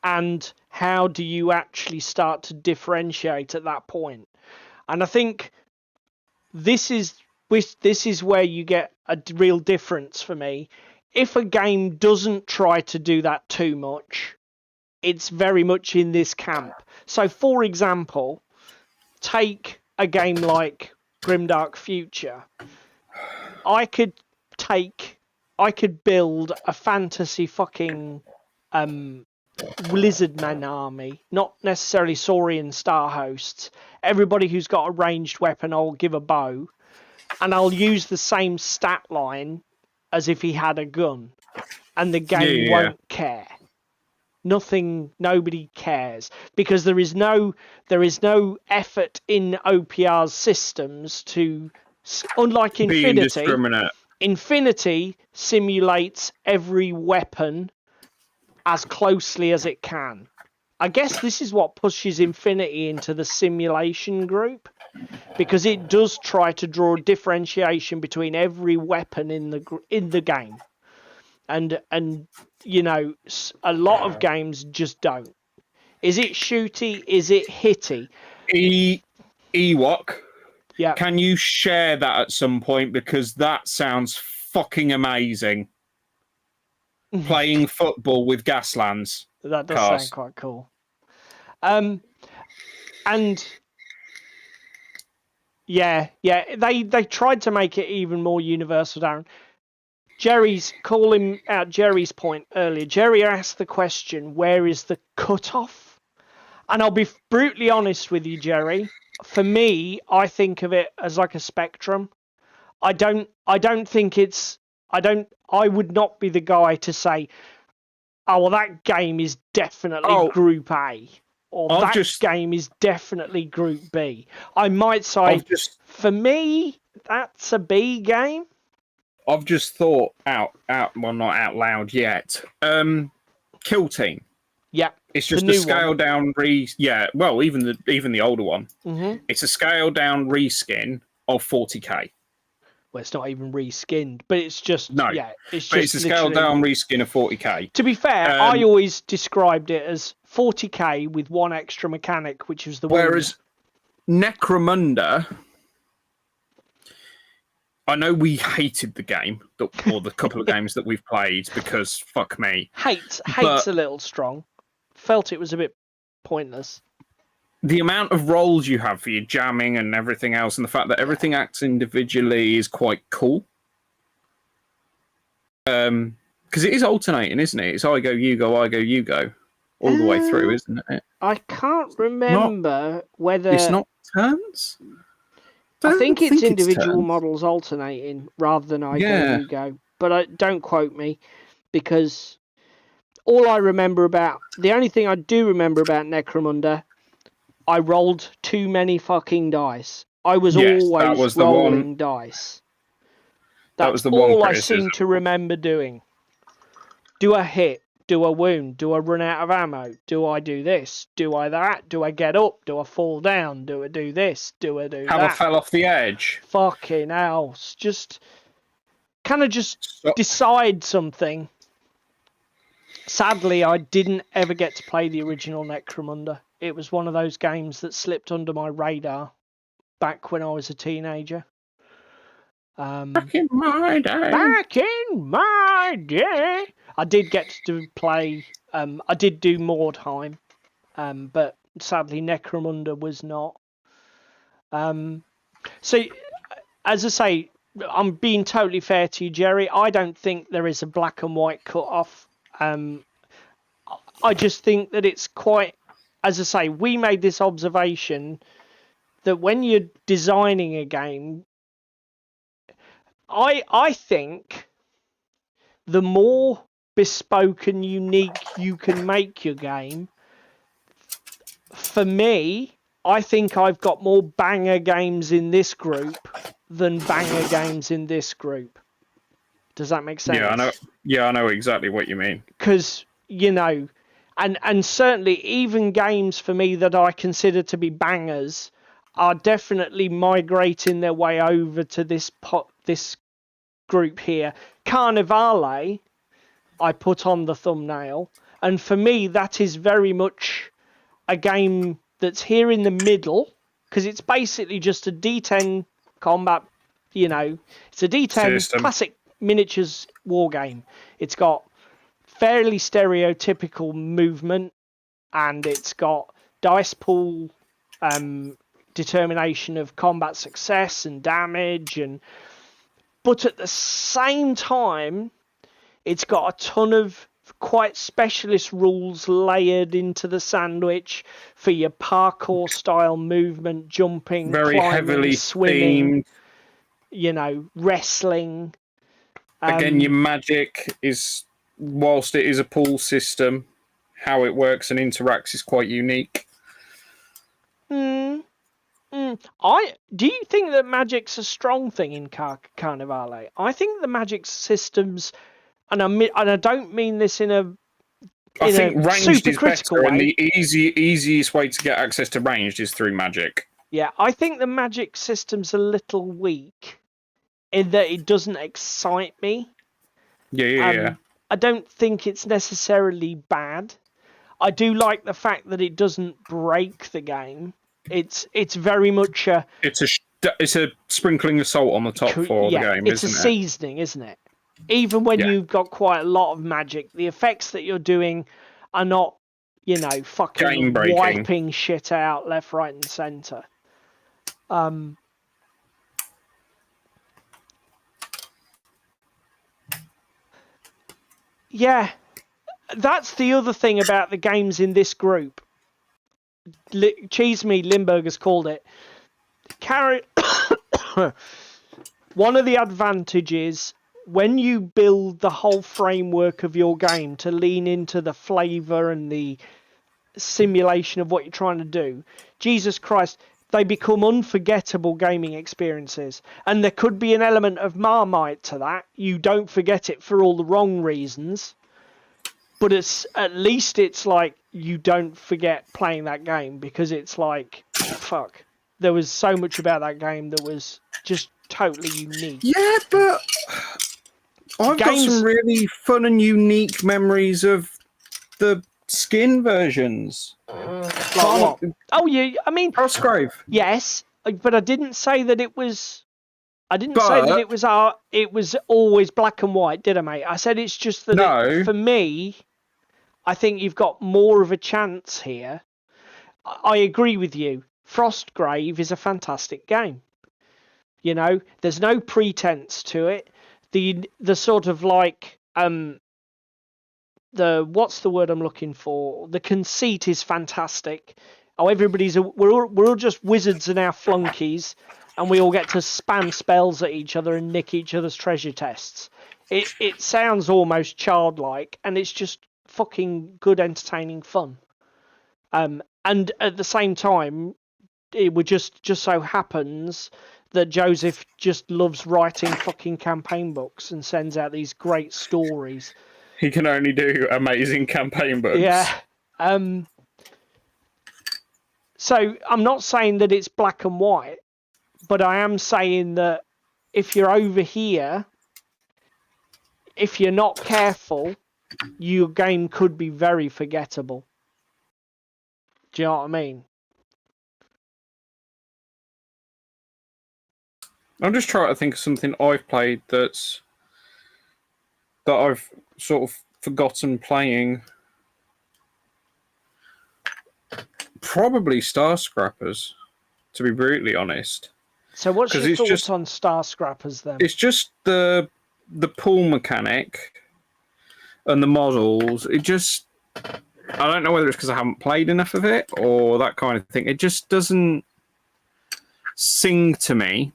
And how do you actually start to differentiate at that point? And I think this is where you get a real difference for me. If a game doesn't try to do that too much, it's very much in this camp. So, for example, take a game like Grimdark Future. I could build a fantasy fucking lizardman army, not necessarily Saurian star hosts. Everybody who's got a ranged weapon, I'll give a bow, and I'll use the same stat line as if he had a gun, and the game won't care. Nobody cares, because there is no effort in OPR's systems to, unlike Infinity. Infinity simulates every weapon as closely as it can. I guess this is what pushes Infinity into the simulation group, because it does try to draw a differentiation between every weapon in the game, and you know, a lot of games just don't. Is it shooty? Is it hitty? Ewok. Yeah. Can you share that at some point, because that sounds fucking amazing. Playing football with Gaslands. That does sound quite cool. And yeah, they tried to make it even more universal, Darren. Calling out Jerry's point earlier. Jerry asked the question, where is the cutoff? And I'll be brutally honest with you, Jerry. For me, I think of it as like a spectrum. I would not be the guy to say, oh, well, that game is definitely Group A, or game is definitely Group B. I might say, for me, that's a B game. I've just thought well, not out loud yet. Kill Team. Yeah. It's just a scaled down well, even the older one. Mm-hmm. It's a scaled down reskin of 40k. Well, it's not even reskinned, but it's just it's a scaled down reskin of 40k. To be fair, I always described it as 40k with one extra mechanic, which was the whereas Necromunda, I know we hated the game, or the couple of games that we've played, because fuck me. Hate's a little strong. Felt it was a bit pointless. The amount of roles you have for your jamming and everything else, and the fact that everything acts individually is quite cool. Because it is alternating, isn't it? It's I go, you go, all the way through, isn't it? I can't remember whether... It's not turns? I think it's individual models alternating rather than I go, you go. But don't quote me, because all I remember about... The only thing I do remember about Necromunda, I rolled too many fucking dice. I was always rolling dice. That was the one all I seem to remember doing. Do I hit? Do I wound? Do I run out of ammo? Do I do this? Do I that? Do I get up? Do I fall down? Do I do this? Do I do that? Have I fell off the edge? Fucking hell. Just kind of decide something. Sadly, I didn't ever get to play the original Necromunda. It was one of those games that slipped under my radar back when I was a teenager. Back in my day. I did get to play. I did do Mordheim, but sadly Necromunda was not. So, as I say, I'm being totally fair to you, Jerry. I don't think there is a black and white cut-off. I just think that it's quite... As I say, we made this observation that when you're designing a game, I think the more bespoke and unique you can make your game, for me, I think I've got more banger games in this group than banger games in this group. Does that make sense? I know exactly what you mean. Because, you know... And certainly, even games for me that I consider to be bangers are definitely migrating their way over to this group here. Carnivale, I put on the thumbnail, and for me, that is very much a game that's here in the middle, because it's basically just a D10 combat. You know, it's a D10 classic miniatures war game. It's got fairly stereotypical movement. and it's got dice pool determination of combat success and damage, but at the same time, it's got a ton of quite specialist rules layered into the sandwich for your parkour style movement, jumping, very climbing, heavily swimming, themed. Wrestling. Again, your magic is, whilst it is a pool system, how it works and interacts is quite unique. Do you think that magic's a strong thing in Carnivale? I think the magic systems, and I don't mean this in a I think ranged super is critical better, way. and the easiest way to get access to ranged is through magic. Yeah, I think the magic system's a little weak in that it doesn't excite me. Yeah. I don't think it's necessarily bad. I do like the fact that it doesn't break the game. It's very much a... It's a sprinkling of salt on the top for the game, it's isn't it? It's a seasoning, isn't it? Even when you've got quite a lot of magic, the effects that you're doing are not, fucking wiping shit out left, right, and centre. Yeah, that's the other thing about the games in this group. Cheese Me Limburger's called it. One of the advantages when you build the whole framework of your game to lean into the flavour and the simulation of what you're trying to do, Jesus Christ, they become unforgettable gaming experiences. And there could be an element of Marmite to that. You don't forget it for all the wrong reasons. But at least it's like you don't forget playing that game, because it's like, fuck, there was so much about that game that was just totally unique. Yeah, but I've got some really fun and unique memories of the skin versions. Like what? Oh, yeah, I mean... Frostgrave. Yes, but I didn't say that it was... say that it was always black and white, did I, mate? I said it's just that for me, I think you've got more of a chance here. I agree with you. Frostgrave is a fantastic game. There's no pretense to it. The sort of like what's the word I'm looking for? The conceit is fantastic. Oh, we're all just wizards and our flunkies, and we all get to spam spells at each other and nick each other's treasure chests. It sounds almost childlike, and it's just fucking good, entertaining fun. And at the same time, it would just so happens that Joseph just loves writing fucking campaign books and sends out these great stories. He can only do amazing campaign books. Yeah. So I'm not saying that it's black and white, but I am saying that if you're over here, if you're not careful, your game could be very forgettable. Do you know what I mean? I'm just trying to think of something I've played that I've sort of forgotten playing. Probably Star Scrappers, to be brutally honest. So what's your thoughts on Star Scrappers then? It's just the pool mechanic and the models. I don't know whether it's because I haven't played enough of it or that kind of thing. It just doesn't sing to me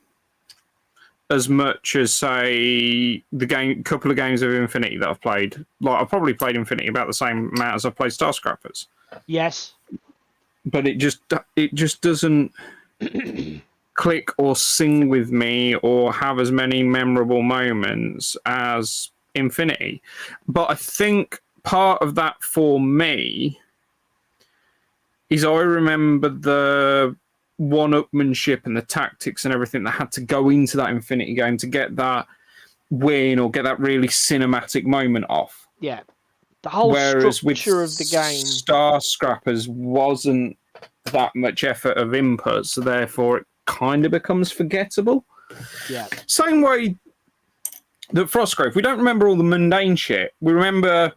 as much as, say, couple of games of Infinity that I've played. Like, I've probably played Infinity about the same amount as I've played Star Scrappers. Yes. But it just doesn't click or sing with me or have as many memorable moments as Infinity. But I think part of that for me is I remember the one-upmanship and the tactics and everything that had to go into that Infinity game to get that win or get that really cinematic moment off. Yeah. The whole structure of the game. Star Scrappers wasn't that much effort of input, so therefore it kind of becomes forgettable. Yeah. Same way that Frostgrave, we don't remember all the mundane shit. We remember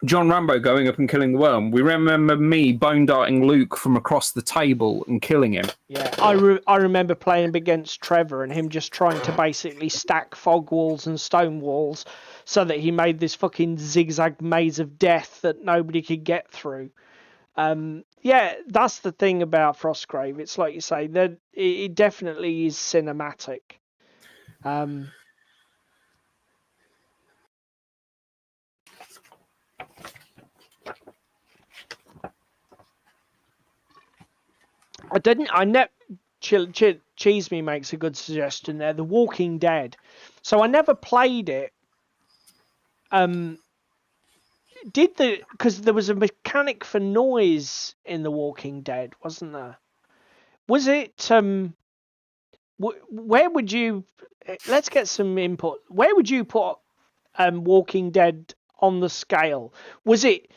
John Rambo going up and killing the worm. We remember me bone darting Luke from across the table and killing him. Yeah, I remember playing against Trevor and him just trying to basically stack fog walls and stone walls so that he made this fucking zigzag maze of death that nobody could get through. Yeah, that's the thing about Frostgrave. It's like you say, that it definitely is cinematic. Cheese Me makes a good suggestion there. The Walking Dead. So I never played it. Because there was a mechanic for noise in The Walking Dead, wasn't there? Was it where would you? Let's get some input. Where would you put Walking Dead on the scale? Was it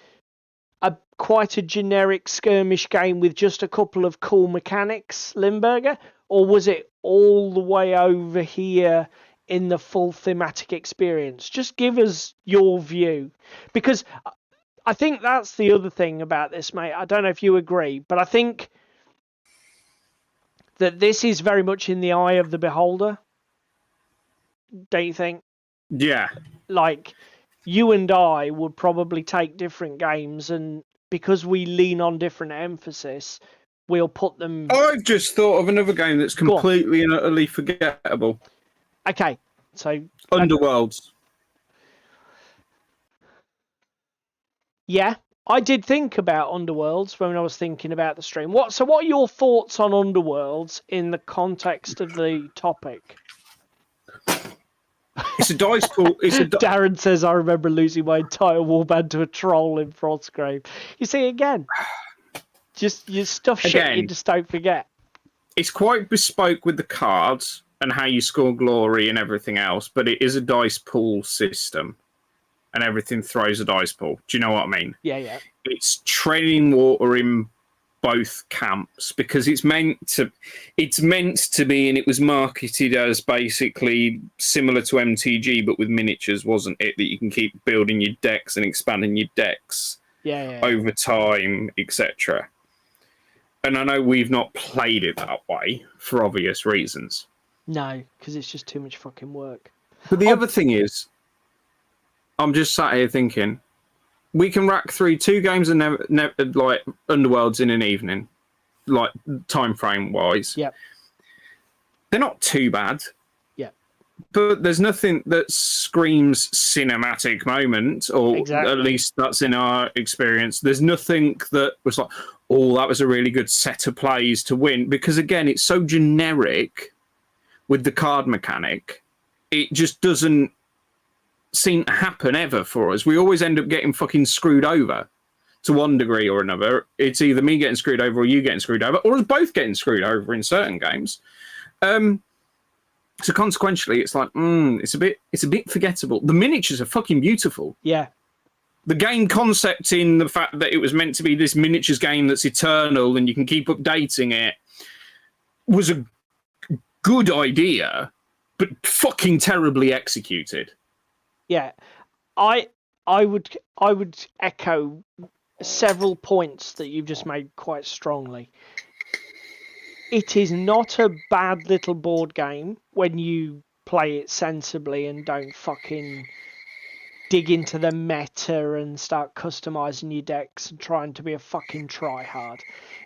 quite a generic skirmish game with just a couple of cool mechanics, Limburger? Or was it all the way over here in the full thematic experience? Just give us your view. Because I think that's the other thing about this, mate. I don't know if you agree, but I think that this is very much in the eye of the beholder. Don't you think? Yeah. Like, you and I would probably take different games, and because we lean on different emphasis, we'll put them... I've just thought of another game that's completely and utterly forgettable. Okay, so... Underworlds. Yeah, I did think about Underworlds when I was thinking about the stream. So what are your thoughts on Underworlds in the context of the topic? It's a dice pool. Darren says, I remember losing my entire warband to a troll in Frostgrave. You see, again, just your stuff shit you just don't forget. It's quite bespoke with the cards and how you score glory and everything else, but it is a dice pool system. And everything throws a dice pool. Do you know what I mean? Yeah, yeah. It's treading water in both camps because it's meant to be, and it was marketed as basically similar to MTG but with miniatures, wasn't it? That you can keep building your decks and expanding your decks over time, etc. And I know we've not played it that way for obvious reasons. No, because it's just too much fucking work. But the other thing is, I'm just sat here thinking, we can rack through 2 games and like Underworlds in an evening, like time frame wise. Yeah, they're not too bad. Yeah, but there's nothing that screams cinematic moment, or at least that's in our experience. There's nothing that was like, oh, that was a really good set of plays to win, because again, it's so generic with the card mechanic. It just doesn't seem to happen ever for us. We always end up getting fucking screwed over to one degree or another. It's either me getting screwed over or you getting screwed over, or us both getting screwed over in certain games. So consequentially, it's like, it's a bit forgettable. The miniatures are fucking beautiful. Yeah. The game concept, in the fact that it was meant to be this miniatures game that's eternal and you can keep updating it, was a good idea, but fucking terribly executed. Yeah, I would echo several points that you've just made quite strongly. It is not a bad little board game when you play it sensibly and don't fucking dig into the meta and start customizing your decks and trying to be a fucking tryhard.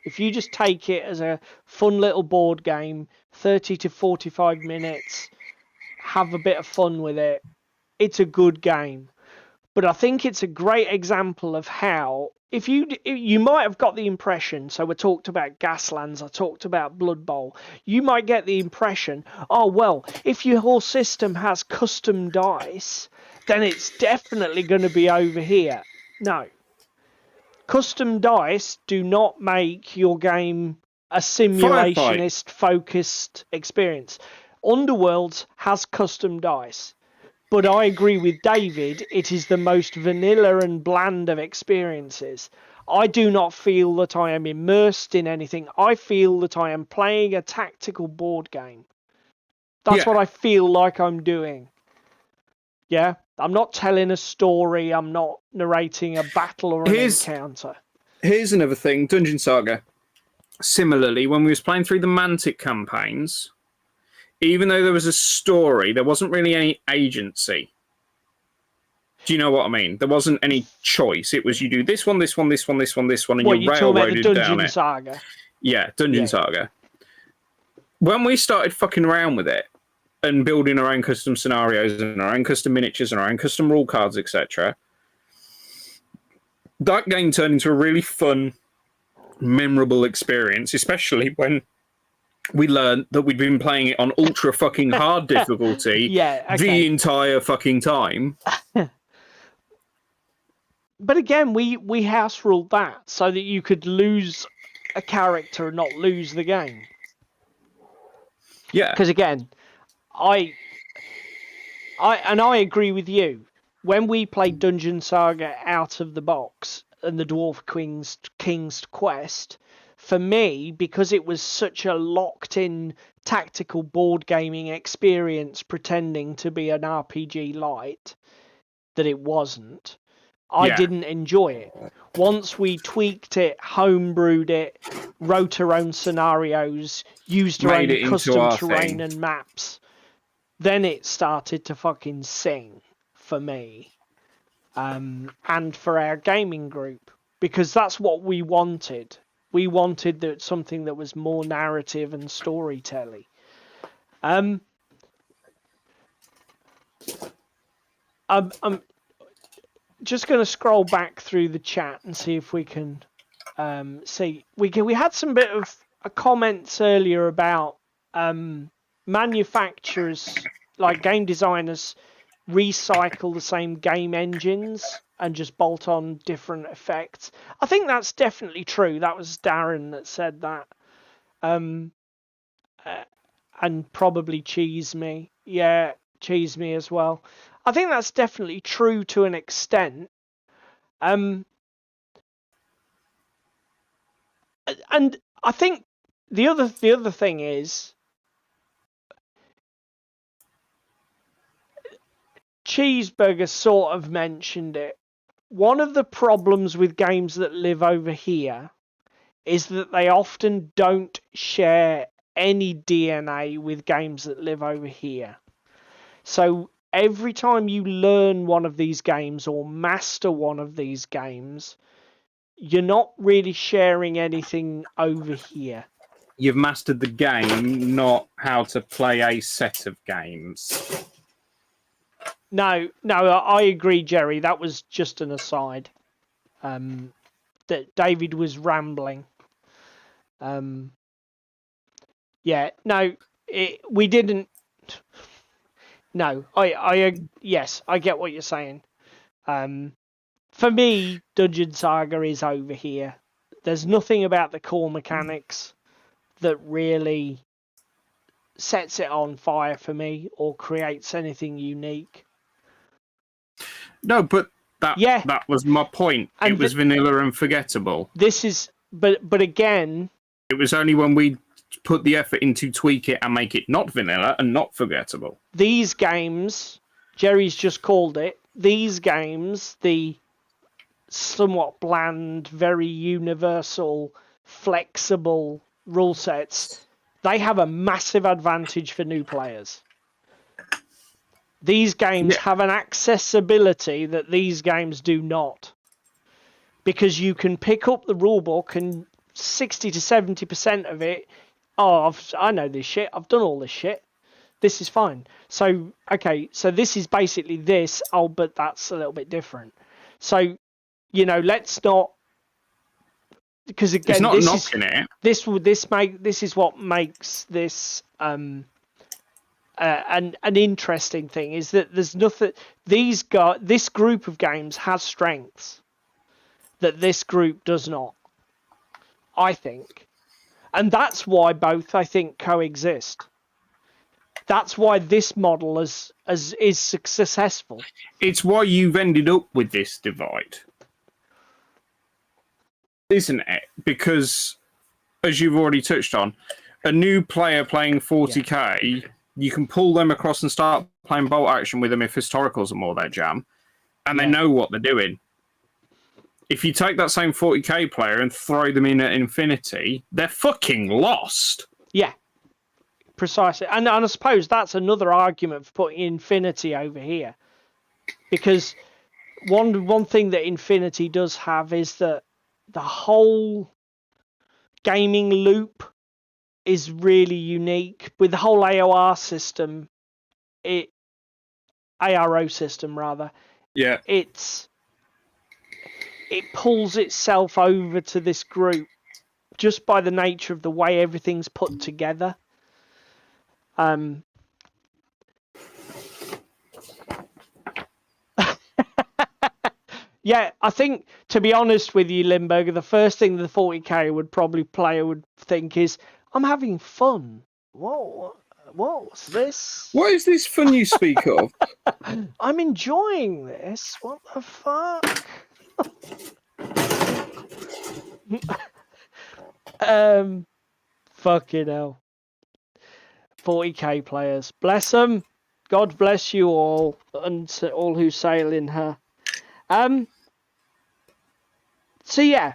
If you just take it as a fun little board game, 30 to 45 minutes, have a bit of fun with it, it's a good game. But I think it's a great example of how, if you might have got the impression, so we talked about Gaslands, I talked about Blood Bowl, you might get the impression, oh well, if your whole system has custom dice, then it's definitely going to be over here. No. Custom dice do not make your game a simulationist focused experience. Underworlds has custom dice. But I agree with David, it is the most vanilla and bland of experiences. I do not feel that I am immersed in anything. I feel that I am playing a tactical board game. That's what I feel like I'm doing. Yeah? I'm not telling a story. I'm not narrating a battle or an encounter. Here's another thing, Dungeon Saga. Similarly, when we was playing through the Mantic campaigns, even though there was a story, there wasn't really any agency. Do you know what I mean? There wasn't any choice. It was you do this one, this one, this one, this one, this one, and you railroaded down it. Dungeon Saga? Yeah, Dungeon Saga. When we started fucking around with it and building our own custom scenarios and our own custom miniatures and our own custom rule cards, etc., that game turned into a really fun, memorable experience, especially when we learned that we'd been playing it on ultra fucking hard difficulty the entire fucking time. But again, we house ruled that so that you could lose a character and not lose the game. Yeah. Because again, I agree with you. When we played Dungeon Saga out of the box and the Dwarf King's Quest, for me, because it was such a locked-in tactical board gaming experience pretending to be an RPG light, that it wasn't, I didn't enjoy it. Once we tweaked it, homebrewed it, wrote our own scenarios, used our own custom terrain and maps, then it started to fucking sing for me. And for our gaming group, because that's what we wanted. We wanted something that was more narrative and storytelling. I'm just going to scroll back through the chat and see if we can see. We had some bit of comments earlier about manufacturers, like game designers, recycle the same game engines and just bolt on different effects. I think that's definitely true. That was Darren that said that. And probably Cheese Me. Yeah, Cheese Me as well. I think that's definitely true to an extent. And I think the other thing is, Cheeseburger sort of mentioned it. One of the problems with games that live over here is that they often don't share any DNA with games that live over here. So every time you learn one of these games or master one of these games, you're not really sharing anything over here. You've mastered the game, not how to play a set of games. No, I agree, Jerry. That was just an aside. That David was rambling. We didn't. No, yes, I get what you're saying. For me, Dungeon Saga is over here. There's nothing about the core mechanics that really sets it on fire for me or creates anything unique. No, but that was my point. And it was vanilla and forgettable. This is, but again, it was only when we put the effort into tweak it and make it not vanilla and not forgettable. These games, Jerry's just called it, these games, the somewhat bland, very universal, flexible rule sets, they have a massive advantage for new players. These games have an accessibility that these games do not. Because you can pick up the rulebook and 60 to 70% of it, I know this shit, I've done all this shit, this is fine. So this is basically this, but that's a little bit different. So, let's not, because again, this is what makes this an interesting thing, is that there's nothing. This group of games has strengths that this group does not, I think, and that's why both, I think, coexist. That's why this model is successful. It's why you've ended up with this divide, isn't it? Because, as you've already touched on, a new player playing 40k you can pull them across and start playing bolt action with them if historicals are more their jam, and they know what they're doing. If you take that same 40k player and throw them in at Infinity, they're fucking lost. Yeah, precisely. And I suppose that's another argument for putting Infinity over here. Because one thing that Infinity does have is that the whole gaming loop is really unique. With the whole ARO system, Yeah. It pulls itself over to this group just by the nature of the way everything's put together. Yeah, I think, to be honest with you, Limburger, the first thing the 40k would think is, I'm having fun. What's this? What is this fun you speak of? I'm enjoying this. What the fuck? Fucking hell. 40k players. Bless them. God bless you all, and all who sail in her. So yeah.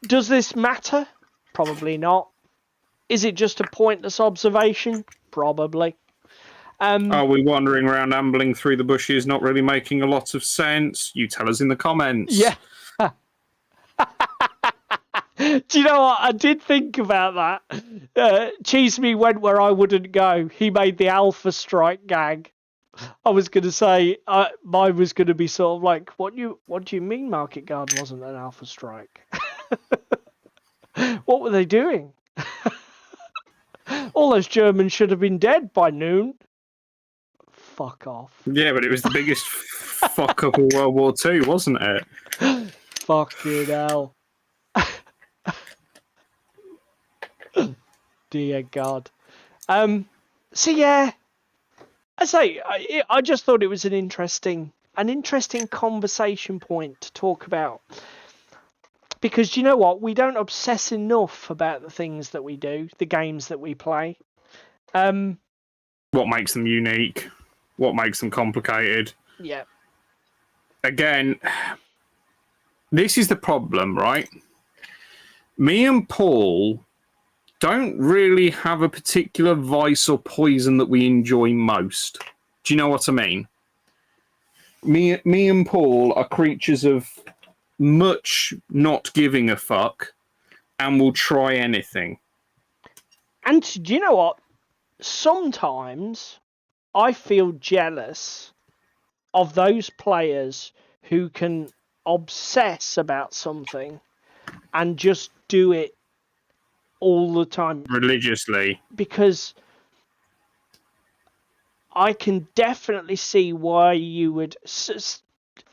Does this matter? Probably not. Is it just a pointless observation? Probably. Are we wandering around ambling through the bushes, not really making a lot of sense? You tell us in the comments. Yeah. Do you know what? I did think about that. Cheese Me went where I wouldn't go. He made the Alpha Strike gag. I was going to say, mine was going to be sort of like, what do you mean Market Guard wasn't an Alpha Strike? What were they doing? All those Germans should have been dead by noon. Fuck off. Yeah, but it was the biggest fuck up of World War II, wasn't it? Fucking hell. Dear God. So yeah, I say I just thought it was an interesting conversation point to talk about, because you know what, we don't obsess enough about the things that we do, the games that we play. What makes them unique? What makes them complicated? Yeah. Again, this is the problem, right? Me and Paul don't really have a particular vice or poison that we enjoy most. Do you know what I mean? Me and Paul are creatures of much not giving a fuck and will try anything. And do you know what? Sometimes I feel jealous of those players who can obsess about something and just do it all the time. Religiously. Because I can definitely see why you would...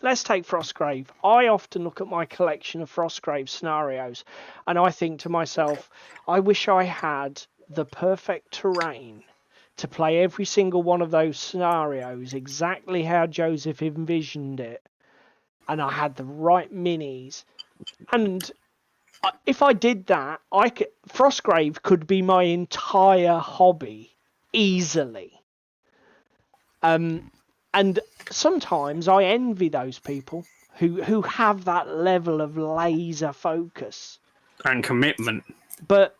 Let's take Frostgrave. I often look at my collection of Frostgrave scenarios and I think to myself, I wish I had the perfect terrain to play every single one of those scenarios exactly how Joseph envisioned it. And I had the right minis. And if I did that, Frostgrave could be my entire hobby easily. And sometimes I envy those people who have that level of laser focus and commitment. But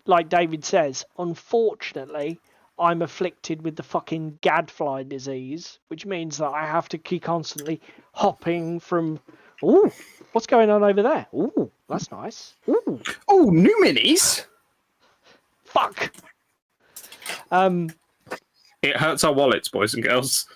like David says, unfortunately, I'm afflicted with the fucking gadfly disease, which means that I have to keep constantly hopping from, ooh, what's going on over there? Ooh, that's nice. Ooh. Oh, new minis? Fuck. It hurts our wallets, boys and girls.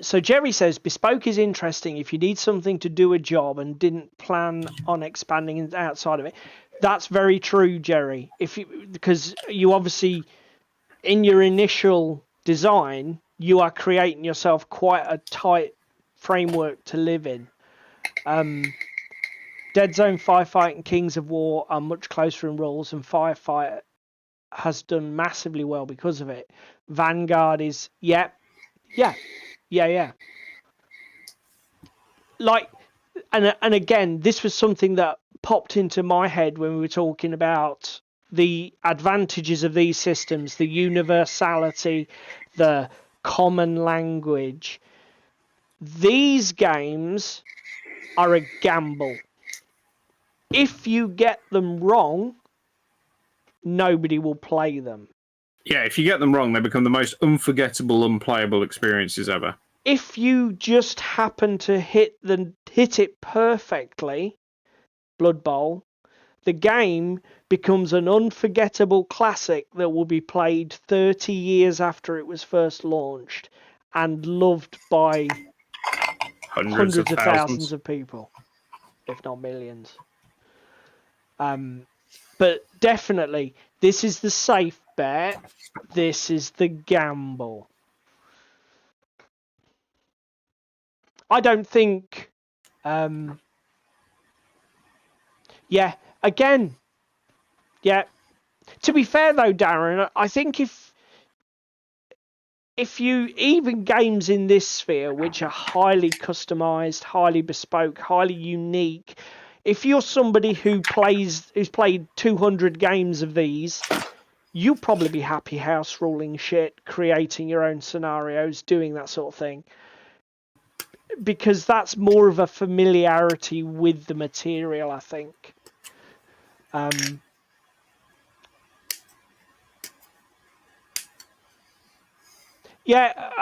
So Jerry says, Bespoke is interesting if you need something to do a job and didn't plan on expanding outside of it. That's very true, Jerry. Because you obviously, in your initial design, you are creating yourself quite a tight framework to live in. Dead Zone, Firefight, and Kings of War are much closer in rules, and Firefight has done massively well because of it. Vanguard is, yeah. Like, and again, this was something that popped into my head when we were talking about the advantages of these systems, the universality, the common language. These games are a gamble. If you get them wrong, nobody will play them. Yeah, if you get them wrong, they become the most unforgettable, unplayable experiences ever. If you just happen to hit it perfectly, Blood Bowl, the game becomes an unforgettable classic that will be played 30 years after it was first launched and loved by hundreds of thousands of people, if not millions. But definitely, this is the safe bet. This is the gamble. I don't think... again... Yeah. To be fair, though, Darren, I think if you... Even games in this sphere, which are highly customized, highly bespoke, highly unique... If you're somebody who's played 200 games of these, you'll probably be happy house ruling shit, creating your own scenarios, doing that sort of thing. Because that's more of a familiarity with the material, I think. Yeah.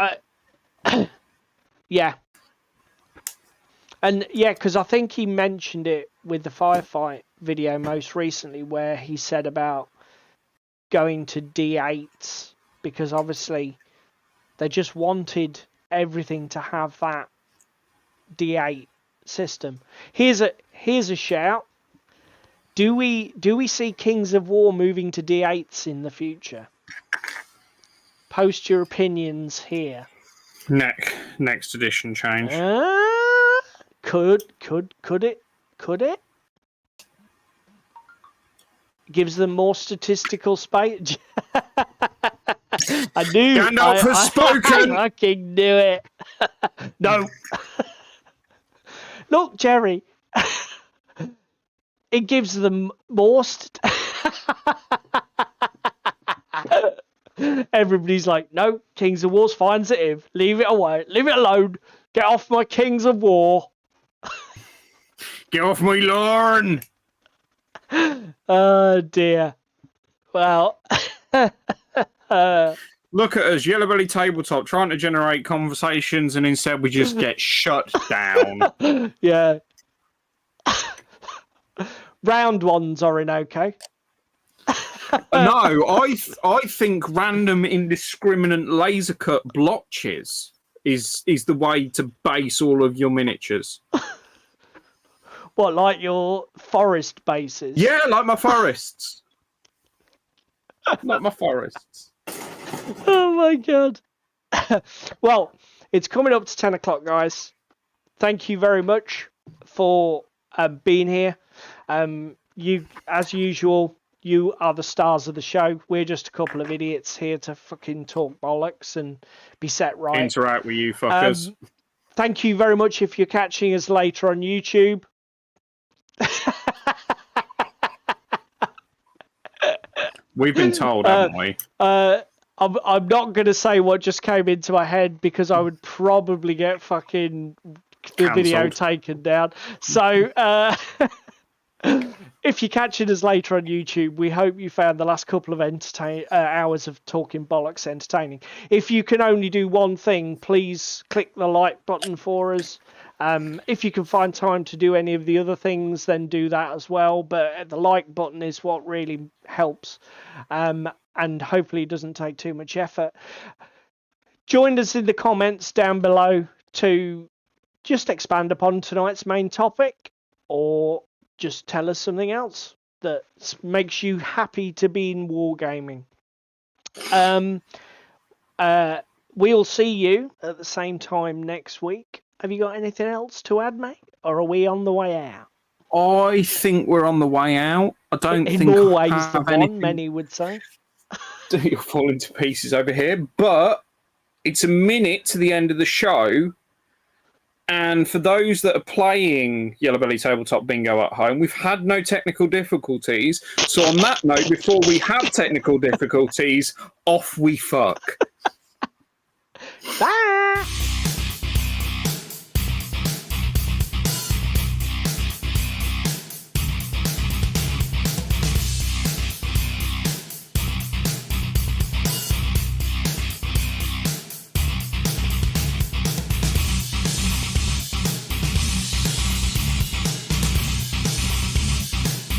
And yeah, because I think he mentioned it with the firefight video most recently, where he said about going to D8s, because obviously they just wanted everything to have that D8 system. Here's a shout. Do we see Kings of War moving to D8s in the future? Post your opinions here. Next edition change. Could it? Gives them more statistical space. I knew. Gandalf has spoken. I fucking knew it. No. Look, Jerry. It gives them more. Everybody's like, no, Kings of War's fine, sensitive. Leave it away. Leave it alone. Get off my Kings of War. Get off my lawn. Oh dear. Well. Look at us, Yellow Belly Tabletop, trying to generate conversations, and instead we just get shut down. Yeah. Round ones are in okay. No, I think random indiscriminate laser cut blotches is the way to base all of your miniatures. What, like your forest bases? Yeah, like my forests. Like my forests. Oh my god. Well, it's coming up to 10 o'clock, guys. Thank you very much for being here. You, as usual, you are the stars of the show. We're just a couple of idiots here to fucking talk bollocks and be set right. Interact with you fuckers. Thank you very much if you're catching us later on YouTube. We've been told, haven't we? I'm not going to say what just came into my head because I would probably get fucking the video taken down. So if you're catching us later on YouTube, we hope you found the last couple of hours of talking bollocks entertaining. If you can only do one thing, please click the like button for us. If you can find time to do any of the other things, then do that as well. But the like button is what really helps. And hopefully it doesn't take too much effort. Join us in the comments down below to just expand upon tonight's main topic, or just tell us something else that makes you happy to be in wargaming. We'll see you at the same time next week. Have you got anything else to add, mate? Or are we on the way out? I think we're on the way out. I don't think more ways than one, many would say. You're falling to pieces over here, but it's a minute to the end of the show. And for those that are playing Yellow Belly Tabletop Bingo at home, we've had no technical difficulties. So on that note, before we have technical difficulties, off we fuck. Bye!